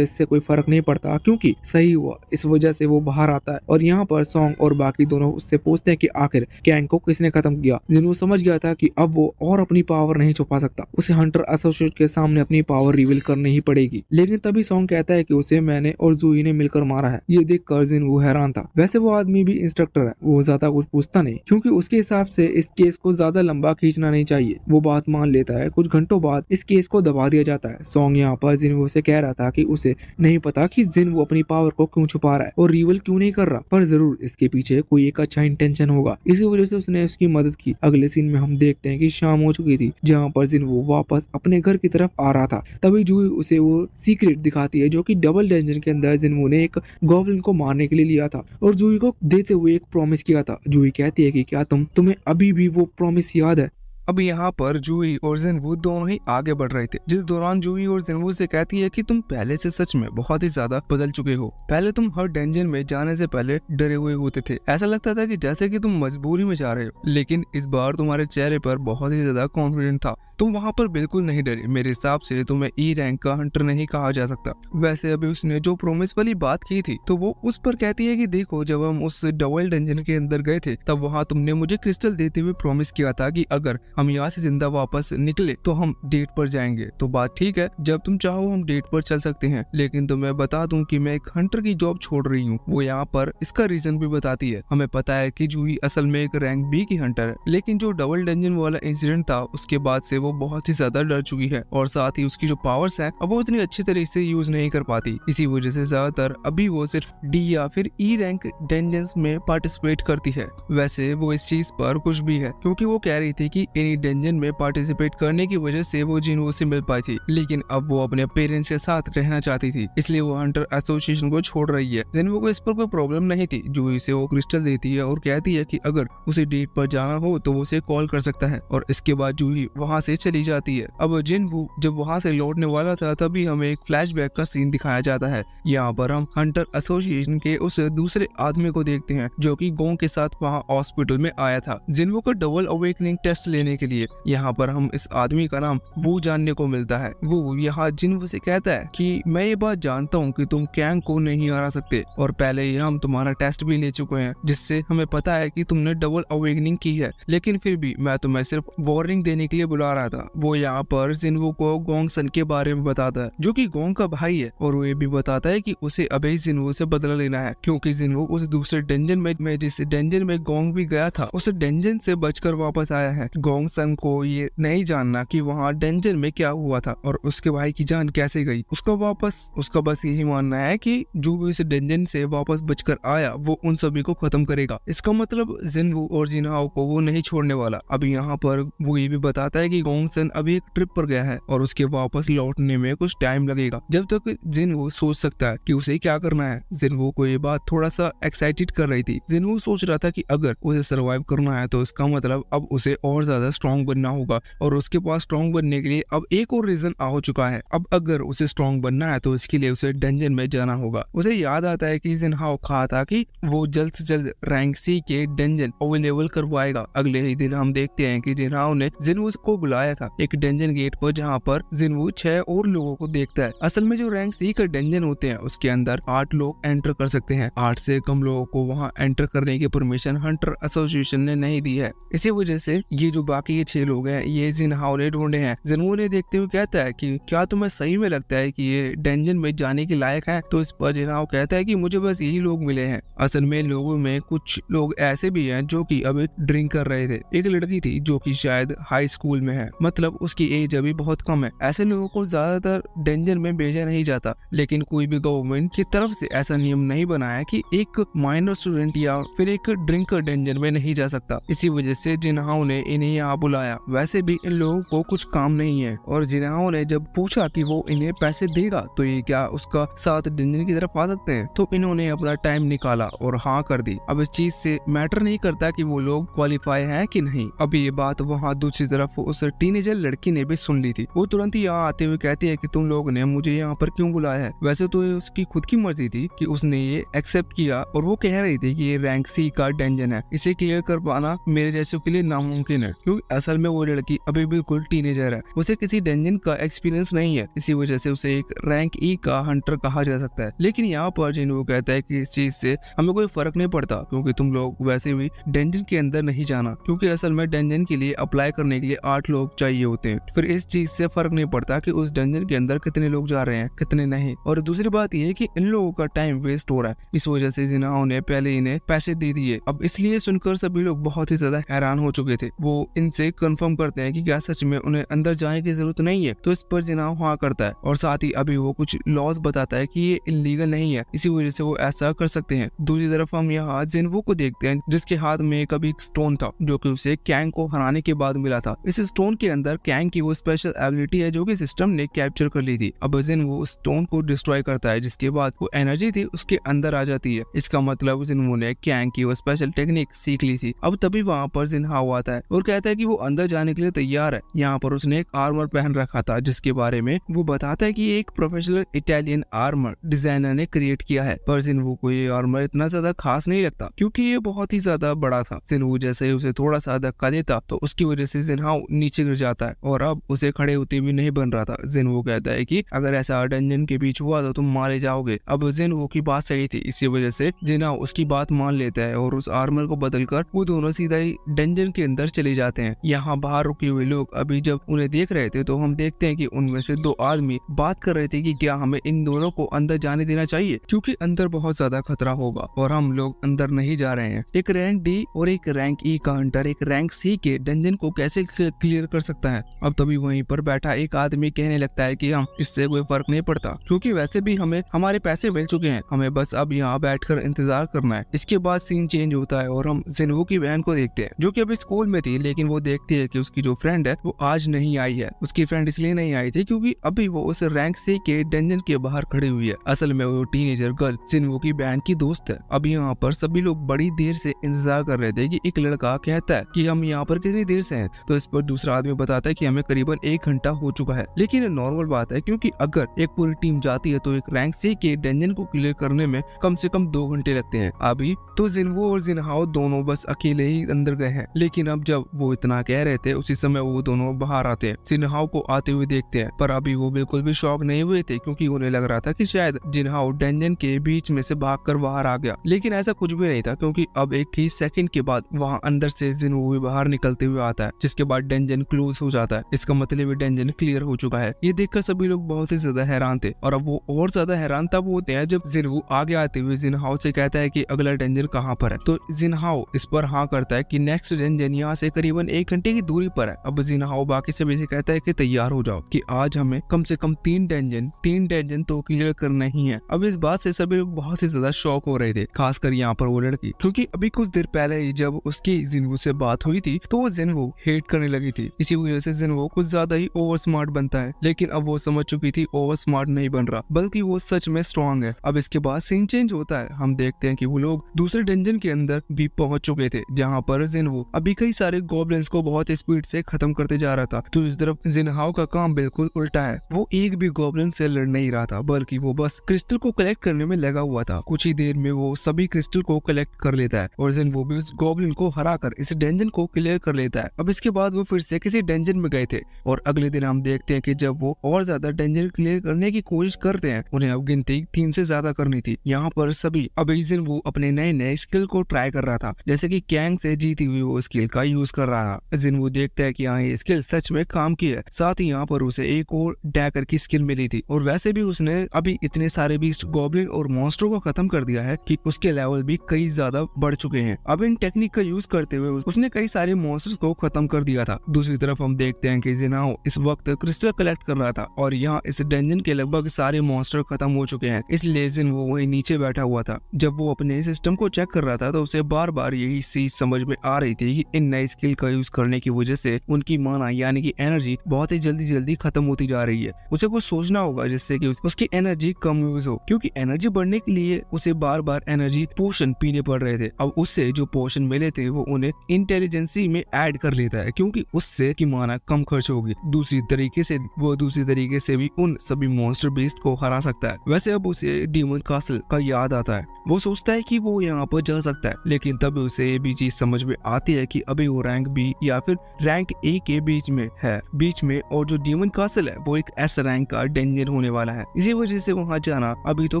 फर्क नहीं पड़ता, क्योंकि सही हुआ, इस वजह से वो बाहर आता है। और यहाँ पर सॉन्ग और बाकी दोनों उससे पूछते हैं कि आखिर कैंग को किसने खत्म किया। जिन्वू समझ गया था कि अब वो और अपनी पावर नहीं छुपा सकता, उसे हंटर एसोसिएट के सामने अपनी पावर रिवील करनी ही पड़ेगी। लेकिन तभी सॉन्ग कहता है कि उसे मैंने और जूही ने मिलकर मारा है। ये देखकर जिन्वू हैरान था। वैसे वो आदमी भी इंस्ट्रक्टर है, वो ज्यादा कुछ पूछता नहीं, क्योंकि उसके हिसाब से इस केस को ज्यादा लंबा खींचना सोचना नहीं चाहिए। वो बात मान लेता है। कुछ घंटों बाद इस केस को दबा दिया जाता है। सॉन्ग यहाँ पर जिनवो से कह रहा था कि उसे नहीं पता कि जिनवो अपनी पावर को क्यों छुपा रहा है और रिवल क्यों नहीं कर रहा, पर जरूर इसके पीछे कोई एक अच्छा इंटेंशन होगा। इसी वजह से उसने उसकी मदद की। अगले सीन में हम देखते हैं कि शाम हो चुकी थी, जहाँ पर जिनवो वापस अपने घर की तरफ आ रहा था। तभी जूही उसे वो सीक्रेट दिखाती है जो कि डबल डंजन के अंदर जिनवो ने एक गॉब्लिन को मारने के लिए लिया था और जूही को देते हुए एक प्रॉमिस किया था। जूही कहती है कि क्या तुम्हें अभी भी वो प्रॉमिस याद है? अब यहाँ पर जूही और जिनवू दोनों ही आगे बढ़ रहे थे, जिस दौरान जूही और जिनवू से कहती है कि तुम पहले से सच में बहुत ही ज्यादा बदल चुके हो। पहले तुम हर डेंजर में जाने से पहले डरे हुए होते थे, ऐसा लगता था कि जैसे कि तुम मजबूरी में जा रहे हो, लेकिन इस बार तुम्हारे चेहरे पर बहुत ही ज्यादा कॉन्फिडेंट था। तुम वहाँ पर बिल्कुल नहीं डरे। मेरे हिसाब से तुम्हें ई रैंक का हंटर नहीं कहा जा सकता। वैसे अभी उसने जो प्रोमिस वाली बात की थी तो वो उस पर कहती है कि देखो, जब हम उस डबल डंजन के अंदर गए थे तब वहाँ तुमने मुझे क्रिस्टल देते हुए प्रॉमिस किया था कि अगर हम यहाँ से जिंदा वापस निकले तो हम डेट पर जाएंगे। तो बात ठीक है, जब तुम चाहो हम डेट पर चल सकते हैं, लेकिन तुम्हें बता दूं कि मैं एक हंटर की जॉब छोड़ रही हूँ। वो यहाँ पर इसका रीजन भी बताती है। हमें पता है कि जूही असल में एक रैंक बी की हंटर है, लेकिन जो डबल डंजन वाला इंसिडेंट था उसके बाद से वो बहुत ही ज्यादा डर चुकी है और साथ ही उसकी जो पावर्स है अब वो इतनी अच्छी तरीके से यूज नहीं कर पाती। इसी वजह से ज्यादातर अभी वो सिर्फ डी या फिर ई रैंक डंजन्स में पार्टिसिपेट करती है। वैसे वो इस चीज पर खुश भी है, क्योंकि वो कह रही थी कि इन्हीं डंजन में पार्टिसिपेट करने की वजह से वो जिनवो से मिल पाई थी, लेकिन अब वो अपने पेरेंट्स के साथ रहना चाहती थी, इसलिए वो हंटर एसोसिएशन को छोड़ रही है। जिनवो को इस पर कोई प्रॉब्लम नहीं थी। जूही से वो क्रिस्टल देती है और कहती है कि अगर उसे डेट पर जाना हो तो वो उसे कॉल कर सकता है, और इसके बाद जूही वहाँ से चली जाती है। अब जिनवू जब वहाँ से लौटने वाला था तभी हमें एक फ्लैशबैक का सीन दिखाया जाता है। यहाँ पर हम हंटर एसोसिएशन के उस दूसरे आदमी को देखते हैं जो कि गोंग के साथ वहाँ हॉस्पिटल में आया था जिनवो का डबल अवेकनिंग टेस्ट लेने के लिए। यहाँ पर हम इस आदमी का नाम वू जानने को मिलता है। वो यहाँ जिनवो से कहता है कि मैं ये बात जानता हूँ कि तुम कैंग को नहीं हरा सकते, और पहले ही हम तुम्हारा टेस्ट भी ले चुके हैं जिससे हमें पता है कि तुमने डबल अवेकनिंग की है, लेकिन फिर भी मैं तुम्हें सिर्फ वार्निंग देने के लिए बुला रहा था। वो यहाँ पर जिनवो को गोंग सन के बारे में बताता है जो कि गोंग का भाई है, और वो ये भी बताता है कि उसे अभी जिनवो से बदला लेना है, क्योंकि जिनवो उस दूसरे डेंजन में जिस डेंजन में गोंग भी गया था उस डेंजन से बचकर वापस आया है। गोंग सन को ये नहीं जानना कि वहाँ डेंजन में क्या हुआ था और उसके भाई की जान कैसे गई। उसका बस यही मानना है कि जो भी इस डेंजन से वापस बचकर आया वो उन सभी को खत्म करेगा। इसका मतलब जिनवो और जिनहाओ को वो नहीं छोड़ने वाला। अब यहाँ पर वो ये भी बताता है कि गोंग सन अभी एक ट्रिप पर गया है और उसके वापस लौटने में कुछ टाइम लगेगा, जब तक जिनवो सोच सकता है कि उसे क्या करना है। जिनवो को ये बात थोड़ा सा एक्साइटेड कर रही थी। जिनवो सोच रहा था कि अगर उसे सरवाइव करना है तो इसका मतलब अब उसे और ज्यादा स्ट्रॉन्ग बनना होगा, और उसके पास स्ट्रॉन्ग बनने के लिए अब एक और रीजन आ चुका है। अब अगर उसे स्ट्रॉन्ग बनना है तो इसके लिए उसे डंजन में जाना होगा। उसे याद आता है कि जिनहाओ कहा था कि वो जल्द से जल्द रैंक सी के डंजन अवेलेबल करवाएगा। अगले ही दिन हम देखते हैं कि जिनहाओ ने जिनवो को बुलाया था एक डंजन गेट पर, जहाँ पर जिनवो 6 और लोगों को देखता है। असल में जो रैंक सी का डंजन होते हैं उसके अंदर 8 लोग एंटर कर सकते हैं। 8 से कम लोगों को वहाँ एंटर करने की परमिशन हंटर एसोसिएशन ने नहीं दी है। इसी वजह से ये जो बाकी के 6 लोग हैं ये जिनहाओ ने ढूंढे हैं। जिनवो ने देखते हुए कहता है कि क्या तुम्हें सही में लगता है कि ये डंजन में जाने के लायक है? तो इस पर जिनहाओ कहता है कि मुझे बस यही लोग मिले हैं। असल में लोगों में कुछ लोग ऐसे भी हैं जो कि अभी ड्रिंक कर रहे थे। एक लड़की थी जो कि शायद हाई स्कूल में है, मतलब उसकी एज अभी बहुत कम है। ऐसे लोगों को ज्यादातर डेंजर में भेजा नहीं जाता, लेकिन कोई भी गवर्नमेंट की तरफ से ऐसा नियम नहीं बनाया कि एक माइनर स्टूडेंट या फिर एक ड्रिंकर डेंजर में नहीं जा सकता। इसी वजह से जिनहाओ ने इन्हें यहाँ बुलाया। वैसे भी इन लोगों को कुछ काम नहीं है, और जिनहाओ ने जब पूछा कि वो इन्हें पैसे देगा तो ये क्या उसका साथ डेंजर की तरफ आ सकते हैं, तो इन्होंने अपना टाइम निकाला और हाँ कर दी। अब इस चीज से मैटर नहीं करता कि वो लोग क्वालिफाई हैं कि नहीं। अब ये बात वहाँ दूसरी तरफ उस टीनेजर लड़की ने भी सुन ली थी। वो तुरंत ही यहाँ आते हुए कहती है कि तुम लोग ने मुझे यहाँ पर क्यों बुलाया है? वैसे तो ये उसकी खुद की मर्जी थी कि उसने ये एक्सेप्ट किया, और वो कह रही थी कि ये रैंक सी का डेंजन है, इसे क्लियर कर पाना मेरे जैसे के लिए नामुमकिन है, क्योंकि असल में वो लड़की अभी बिल्कुल टीनेजर है, उसे किसी डेंजन का एक्सपीरियंस नहीं है। इसी वजह से उसे एक रैंक ई का हंटर कहा जा सकता है। लेकिन यहाँ पर जिनवो कहता है कि इस चीज से हमें कोई फर्क नहीं पड़ता, क्योंकि तुम लोग वैसे भी डेंजन के अंदर नहीं जाना, क्योंकि असल में डेंजन के लिए अप्लाई करने के लिए 8 लोग लोग चाहिए होते हैं। फिर इस चीज से फर्क नहीं पड़ता कि उस डंजन के अंदर कितने लोग जा रहे हैं कितने नहीं। और दूसरी बात यह है कि इन लोगों का टाइम वेस्ट हो रहा है, इस वजह से जिन्हों ने पहले इन्हें पैसे दे दिए। अब इसलिए सुनकर सभी लोग बहुत ही ज्यादा हैरान हो चुके थे। वो इनसे कंफर्म करते हैं कि क्या सच में उन्हें अंदर जाने की जरूरत नहीं है, तो इस पर जिन्हों हाँ करता है और साथ ही अभी वो कुछ लॉज बताता है कि ये इलीगल नहीं है, इसी वजह से वो ऐसा कर सकते हैं। दूसरी तरफ हम यहाँ जिनवू को देखते हैं जिसके हाथ में एक अभी स्टोन था जो कि उसे कैंग को हराने के बाद मिला था। इस स्टोन के अंदर कैंग की वो स्पेशल एबिलिटी है जो कि सिस्टम ने कैप्चर कर ली थी। अब जिनवू उस स्टोन को डिस्ट्रॉय करता है जिसके बाद वो एनर्जी थी उसके अंदर आ जाती है। इसका मतलब जिनवू ने कैंग की वो स्पेशल टेक्निक सीख ली थी। अब तभी वहाँ पर जिनहाओ आता है और कहता है कि वो अंदर जाने के लिए तैयार है। यहाँ पर उसने एक आर्मर पहन रखा था जिसके बारे में वो बताता है कि ये एक प्रोफेशनल इटालियन आर्मर डिजाइनर ने क्रिएट किया है। पर जिनवू को ये आर्मर इतना ज्यादा खास नहीं लगता क्योंकि ये बहुत ही ज्यादा बड़ा था। जिनवू जैसे ही उसे थोड़ा सा धक्का देता तो उसकी वजह से जिनहाओ नीचे गिर जाता है और अब उसे खड़े होते भी नहीं बन रहा था। जिनवू कहता है कि अगर ऐसा डंजन के बीच हुआ तो तुम मारे जाओगे। अब जिनवू की बात सही थी, इसी वजह से जिनहाओ उसकी बात मान लेता है और उस आर्मर को बदलकर वो दोनों सीधा ही डंजन के अंदर चले जाते हैं। यहाँ बाहर रुके हुए लोग अभी जब उन्हें देख रहे थे तो हम देखते हैं कि उनमें से दो आदमी बात कर रहे थे कि क्या हमें इन दोनों को अंदर जाने देना चाहिए क्योंकि अंदर बहुत ज्यादा खतरा होगा और हम लोग अंदर नहीं जा रहे हैं। एक रैंक डी और एक रैंक ई का हंटर एक रैंक सी के डंजन को कैसे क्लियर कर सकता है। अब तभी वहीं पर बैठा एक आदमी कहने लगता है कि हम इससे कोई फर्क नहीं पड़ता क्योंकि वैसे भी हमें हमारे पैसे मिल चुके हैं, हमें बस अब यहाँ बैठकर इंतजार करना है। इसके बाद सीन चेंज होता है और हम जिनवू की बहन को देखते हैं जो कि अभी स्कूल में थी, लेकिन वो देखती है कि उसकी जो फ्रेंड है वो आज नहीं आई है। उसकी फ्रेंड इसलिए नहीं आई थी क्योंकि अभी वो उस रैंक सी के डंजन के बाहर खड़ी हुई है। असल में वो टीनेजर गर्ल जिनवू की बहन की दोस्त है। अब यहाँ पर सभी लोग बड़ी देर से इंतजार कर रहे थे कि एक लड़का कहता है कि हम यहाँ पर कितनी देर से हैं, तो इस पर दूसरा आदमी बताता है कि हमें करीबन 1 घंटा हो चुका है। लेकिन ये नॉर्मल बात है क्योंकि अगर एक पूरी टीम जाती है तो एक रैंक सी के डंजन को क्लियर करने में कम से कम 2 घंटे लगते हैं। अभी तो जिनवू और जिनहाओ दोनों बस अकेले ही अंदर गए हैं, लेकिन अब जब वो इतना कह रहे थे उसी समय वो दोनों बाहर आते हैं। जिनहाओ को आते हुए देखते हैं पर अभी वो बिल्कुल भी शॉक नहीं हुए थे क्योंकि उन्हें लग रहा था कि शायद जिनहाओ डंजन के बीच में से भागकर बाहर आ गया, लेकिन ऐसा कुछ भी नहीं था क्योंकि अब एक ही सेकंड के बाद वहां अंदर से जिनवू भी बाहर निकलते हुए आता है जिसके बाद डंजन क्लोज हो जाता है। इसका मतलब डंजन क्लियर हो चुका है। ये देखकर सभी लोग बहुत ही ज्यादा हैरान थे और अब वो और ज्यादा हैरान तब होते हैं जब जिनवू आगे आते हुए जिनहाओ से कहता है कि अगला डंजन कहाँ पर है, तो जिनहाओ इस पर हाँ करता है कि नेक्स्ट डंजन यहाँ से करीबन 1 घंटे की दूरी पर है। अब जिनहाओ बाकी सभी से कहता है कि तैयार हो जाओ कि आज हमें कम से कम 3 डंजन तो क्लियर करना ही है। अब इस बात से सभी लोग बहुत ही ज्यादा शॉक हो रहे थे, खासकर यहाँ पर वो लड़की, क्योंकि अभी कुछ देर पहले ही जब उसकी जिनवू से बात हुई थी तो वो जिनवू हेट करने लगी थी। इसी वजह से जिनवू कुछ ज्यादा ही ओवर स्मार्ट बनता है, लेकिन अब वो समझ चुकी थी ओवर स्मार्ट नहीं बन रहा बल्कि वो सच में स्ट्रॉन्ग है। अब इसके बाद सीन चेंज होता है, हम देखते हैं कि वो लोग दूसरे डंजन के अंदर भी पहुंच चुके थे जहाँ पर जिनवू अभी कई सारे गॉब्लिन्स को बहुत स्पीड से खत्म करते जा रहा था। तो इस तरफ जिनहाओ का काम बिल्कुल उल्टा है, वो एक भी गॉब्लिन से लड़ नहीं रहा था बल्कि वो बस क्रिस्टल को कलेक्ट करने में लगा हुआ था। कुछ ही देर में वो सभी क्रिस्टल को कलेक्ट कर लेता है और जिनवू भी उस गॉब्लिन को हराकर इस डंजन को क्लियर कर लेता है। अब इसके बाद वो फिर से किसी डंजन में गए थे और अगले दिन हम देखते हैं कि जब वो और ज्यादा डंजन क्लियर करने की कोशिश करते हैं, उन्हें अब गिनती 3 से ज्यादा करनी थी। यहाँ पर सभी अभी जिनवू अपने नए स्किल को ट्राई कर रहा था, जैसे कि कैंग से जीती हुई वो स्किल का यूज कर रहा था। जिनवू देखता है कि हाँ ये स्किल सच में काम की है। साथ ही यहाँ पर उसे एक और डैगर की स्किल मिली थी और वैसे भी उसने अभी इतने सारे बीस्ट गॉब्लिन और मॉन्स्टर को खत्म कर दिया है कि उसके लेवल भी कई ज्यादा बढ़ चुके हैं। अब इन टेक्निक का यूज करते हुए उसने कई सारे मॉन्स्टर्स को खत्म कर दिया था। दूसरी तरफ हम देखते हैं कि जिनहाओ इस वक्त क्रिस्टल कलेक्ट कर रहा था और यहाँ इस डंजन के लगभग सारे मॉन्स्टर खत्म हो चुके हैं, इसलिए जिनवू वहीं नीचे बैठा हुआ था। जब वो अपने सिस्टम को चेक कर रहा था तो उसे बार बार यही चीज समझ में आ रही थी कि इन नए स्किल का यूज करने की वजह से उनकी माना यानी कि एनर्जी बहुत ही जल्दी खत्म होती जा रही है। उसे कुछ सोचना होगा जिससे कि उसकी एनर्जी कम यूज हो, क्योंकि एनर्जी बढ़ने के लिए उसे बार बार एनर्जी पोशन पीने पड़ रहे थे। अब उससे जो पोशन मिले थे वो उन्हें इंटेलिजेंसी में ऐड कर लेता है क्योंकि उससे की माना कम खर्च होगी। दूसरी तरीके से भी उन सभी मॉन्स्टर बीस्ट को हरा सकता है। वैसे अब उसे डीमन कासल का याद आता है। वो सोचता है कि वो यहाँ पर जा सकता है, लेकिन तब उसे ये भी चीज समझ में आती है कि अभी वो रैंक बी या फिर रैंक ए के बीच में और जो डीमन कासल है वो एक एस रैंक का डेंजर होने वाला है। इसी वजह से वहाँ जाना अभी तो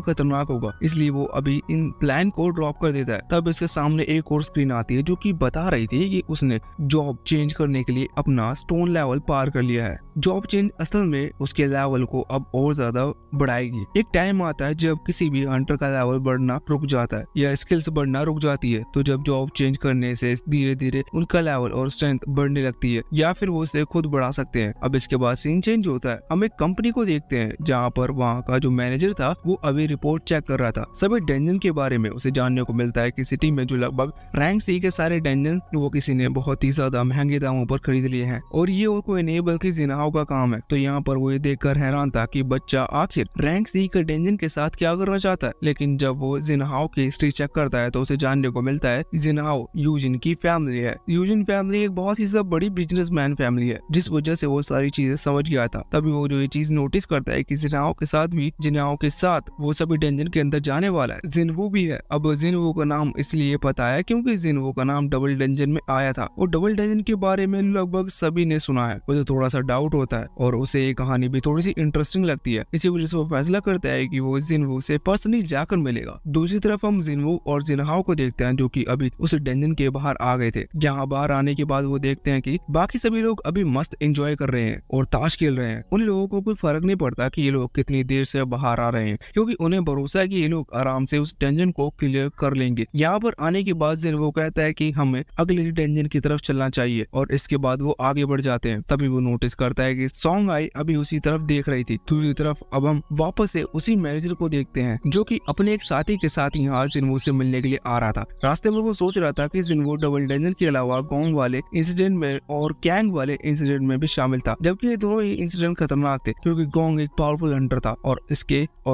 खतरनाक होगा, इसलिए वो अभी इन प्लान को ड्रॉप कर देता है। तब इसके सामने एक और स्क्रीन आती है जो कि बता रही थी कि उसने जॉब चेंज करने के लिए अपना अपना स्टोन लेवल पार कर लिया है। जॉब चेंज असल में उसके लेवल को अब और ज्यादा बढ़ाएगी। एक टाइम आता है जब किसी भी हंटर का लेवल बढ़ना रुक जाता है या स्किल्स बढ़ना रुक जाती है, तो जब जॉब चेंज करने से धीरे धीरे उनका लेवल और स्ट्रेंथ बढ़ने लगती है या फिर वो उसे खुद बढ़ा सकते हैं। अब इसके बाद सीन चेंज होता है। हम एक कंपनी को देखते हैं जहाँ पर वहाँ का जो मैनेजर था वो अभी रिपोर्ट चेक कर रहा था सभी डंजन के बारे में। उसे जानने को मिलता है कि सिटी में जो लगभग रैंक सी के सारे डंजन वो किसी ने बहुत ही ज्यादा महंगे दामों पर खरीद लिए हैं और ये और कोई नहीं बल्कि जिनाओ का काम है। तो यहाँ पर वो ये देखकर हैरान था कि बच्चा आखिर रैंक सी के डंजन के साथ क्या करना चाहता है। लेकिन जब वो जिनहाओ की हिस्ट्री चेक करता है तो उसे जानने को मिलता है जिनहाओ यूजिन की फैमिली है। यूजिन फैमिली एक बहुत ही सब बड़ी बिजनेसमैन फैमिली है, जिस वजह से वो सारी चीजें समझ गया था। तभी वो जो ये चीज नोटिस करता है कि जिनहाओ के साथ वो सभी डंजन के अंदर जाने वाला है। जिनवू भी है। अब जिनवू का नाम इसलिए पता है क्योंकि जिनवू का नाम डबल डंजन में आया था और डबल डंजन के बारे में लगभग सभी ने सुना है। उसे थोड़ा सा डाउट होता है और उसे ये कहानी भी थोड़ी सी इंटरेस्टिंग लगती है। इसी वजह से वो फैसला करता है कि वो जिनवू से पर्सनली जाकर मिलेगा। दूसरी तरफ हम जिनवू और जिनहाओ को देखते हैं जो कि अभी उस डंजन के बाहर आ गए थे। यहाँ बाहर आने के बाद वो देखते हैं कि बाकी सभी लोग अभी मस्त एंजॉय कर रहे हैं और ताश खेल रहे हैं। उन लोगों को कोई फर्क नहीं पड़ता कि ये लोग कितनी देर से बाहर आ रहे हैं, क्योंकि उन्हें भरोसा है कि ये लोग आराम से उस डंजन को क्लियर कर लेंगे। यहाँ पर आने के बाद जिनवू कहता है कि हमें अगले डंजन की तरफ चलना चाहिए और इसके बाद वो आगे बढ़ जाते हैं। तभी वो नोटिस करता है कि सॉन्ग आई अभी उसी तरफ देख रही थी। दूसरी तरफ अब हम वापस से उसी मैनेजर को देखते हैं जो कि अपने एक साथी के साथ यहाँ जिनवू से मिलने के लिए आ रहा था। रास्ते में वो सोच रहा था कि जिनवू डबल डंजन के अलावा गोंग वाले इंसिडेंट में और कैंग वाले इंसिडेंट में भी शामिल था, जबकि ये दोनों ही इंसिडेंट खतरनाक थे क्योंकि गोंग एक पावरफुल हंटर था और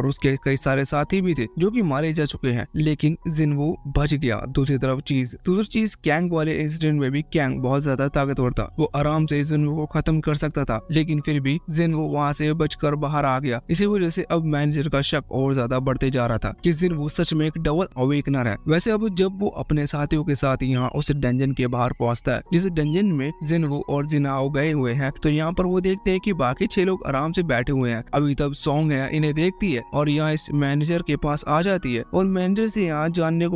उसके कई सारे साथी भी थे जो कि मारे जा चुके हैं, लेकिन जिनवू बच गया। दूसरी चीज कैंग वाले इंसिडेंट में भी कैंग बहुत ज्यादा ताकतवर था। वो आराम से जिनवू को खत्म कर सकता था, लेकिन फिर भी जिनवू वहाँ से बचकर बाहर आ गया। इसी वजह से अब मैनेजर का शक और ज्यादा बढ़ते जा रहा था कि जिनवू सच में एक डबल अवेकनर है। वैसे अब जब वो अपने साथियों के साथ यहाँ उस डंजन के बाहर पहुंचता है जिस डंजन में जिनवू और जिनाओ गए हुए हैं, तो यहाँ पर वो देखते हैं कि बाकी 6 लोग आराम से बैठे हुए हैं। अभी तब सॉन्ग है इन्हें देखती है और यहाँ इस मैनेजर के पास आ जाती है और मैनेजर से यहाँ जाने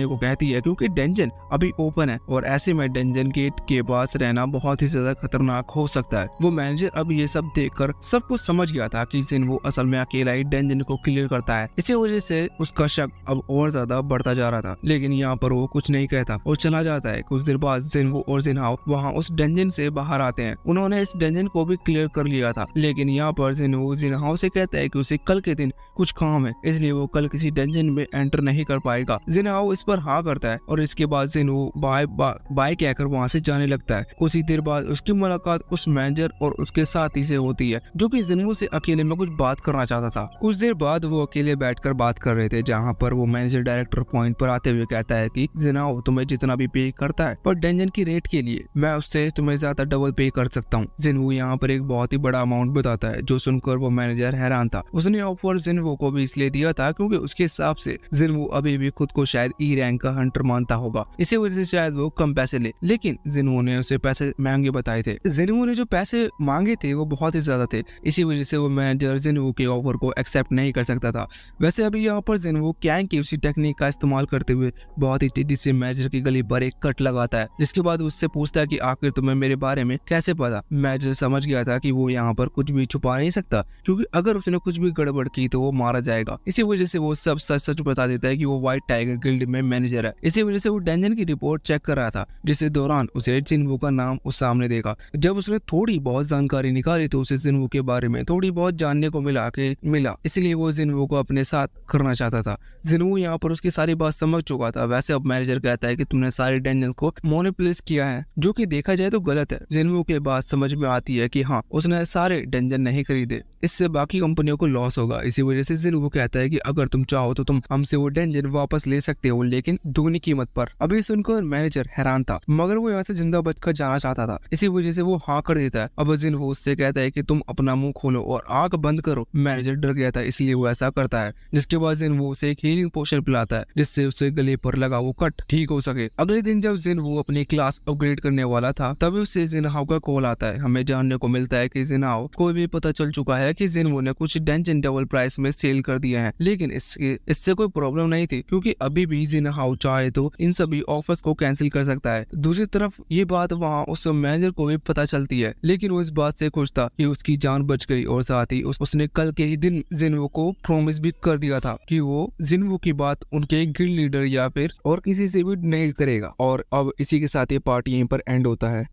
को कहती है क्योंकि डंजन अभी ओपन है और ऐसे में डंजन गेट के पास रहना बहुत ही ज्यादा खतरनाक हो सकता है। वो मैनेजर अब ये सब देखकर सब कुछ समझ गया था कि जिनवू असल में अकेला ही डंजन को क्लियर करता है। इसी वजह से उसका शक अब और ज्यादा बढ़ता जा रहा था, लेकिन यहाँ पर वो कुछ नहीं कहता और चला जाता है। कुछ देर बाद जिनवू और जिनहाओ वहाँ उस डंजन से बाहर आते हैं। उन्होंने इस डंजन को भी क्लियर कर लिया था, लेकिन यहाँ पर जिनवू जिनहाओ से कहता है कि उसे कल के दिन कुछ काम है, इसलिए वो कल किसी डंजन में एंटर नहीं कर पाएगा। जिनहाओ इस पर हाँ करता है और इसके बाद जिनवू बाय कहकर वहाँ से जाने लगता है। कुछ ही देर बाद उसकी मुलाकात उस मैनेजर और उसके साथी से होती है जो कि जिनवू से अकेले में कुछ बात करना चाहता था। कुछ देर बाद वो अकेले बैठकर बात कर रहे थे, जहाँ पर वो मैनेजर डायरेक्टर पॉइंट पर आते हुए कहता है कि जिनहाओ तुम्हें जितना भी पे करता है पर डंजन की रेट के लिए मैं उससे तुम्हें ज्यादा डबल पे कर सकता हूँ। जिनवू यहाँ पर एक बहुत ही बड़ा अमाउंट बताता है, जो सुनकर वो मैनेजर हैरान था। उसने ऑफर जिनवू को भी इसलिए दिया था क्योंकि उसके हिसाब से जिनवू अभी भी खुद को शायद ई रैंक का हंटर मानता होगा, इसी वजह से शायद वो कम पैसे ले। लेकिन जिनवू ने उसे पैसे महंगे बताए थे। जिनवू ने जो पैसे मांगे थे वो बहुत ही ज्यादा थे, इसी वजह से वो मैनेजर जिनवू के ऑफर को एक्सेप्ट नहीं कर सकता था। वैसे अभी यहाँ पर जिनवू कैंग की उसी टेक्निक का इस्तेमाल करते हुए बहुत ही तेजी से मैनेजर की गली पर एक कट लगाता है, जिसके बाद उससे पूछता है कि आखिर तुम्हें मेरे बारे में कैसे पता। मैनेजर समझ गया था कि वो यहाँ पर कुछ भी छुपा नहीं सकता, क्योंकि अगर उसने कुछ भी गड़बड़ की तो वो मारा जाएगा। इसी वजह से वो सब सच बता देता है कि वो व्हाइट टाइगर गिल्ड में मैनेजर है। इसी वजह से वो डंजन की रिपोर्ट चेक कर रहा था, जिस दौरान उसे जिनवू का नाम उस सामने देखा। जब उसने थोड़ी बहुत जानकारी निकाली तो उसे जिनवू के बारे में थोड़ी बहुत जानने को मिला, इसलिए वो जिनवू को अपने साथ करना चाहता था। जिनवू यहाँ पर उसकी सारी बात समझ चुका था। वैसे अब मैनेजर कहता है कि तुमने सारे डंजन को मोनोपोलिस किया है, जो कि देखा जाए तो गलत है। जिनवू के बाद समझ में आती है कि हाँ, उसने सारे डंजन नहीं खरीदे, इससे बाकी कंपनियों को लॉस होगा। इसी वजह से जिनवू कहता है कि अगर तुम चाहो तो तुम हमसे वो डंजन वापस ले सकते हो, लेकिन दुगनी कीमत पर। अभी सुनकर मैनेजर हैरान था, मगर वो यहाँ से जिंदा बचकर जाना चाहता था, इसी वजह से वो हाँ कर देता है। अब जिनवू उससे कहता है कि तुम अपना मुंह खोलो और आंख बंद करो। मैनेजर डर गया था, इसलिए वो ऐसा करता है, जिसके बाद जिनवू उसे एक हीलिंग पोशन पिलाता है, जिससे उसे गले पर लगा वो कट ठीक हो सके। अगले दिन जब जिनवू अपनी क्लास अपग्रेड करने वाला था, तभी उससे जिनहाओ का कॉल आता है। हमें जानने को मिलता है कि जिनहाओ को भी पता चल चुका है कि जिनवू ने कुछ डंजन डबल प्राइस में सेल कर दिए हैं, लेकिन इससे कोई प्रॉब्लम नहीं थी, क्योंकि अभी भी जिनहाओ चाहे तो इन सभी ऑफर्स को कैंसिल कर सकता है। दूसरी तरफ तरफ ये बात वहाँ उस मैनेजर को भी पता चलती है, लेकिन वो इस बात से खुश था कि उसकी जान बच गई और साथ ही उसने कल के ही दिन जिन्वो को प्रॉमिस भी कर दिया था कि वो जिन्वो की बात उनके गिल्ड लीडर या फिर और किसी से भी नहीं करेगा। और अब इसी के साथ ये पार्ट यहीं पर एंड होता है।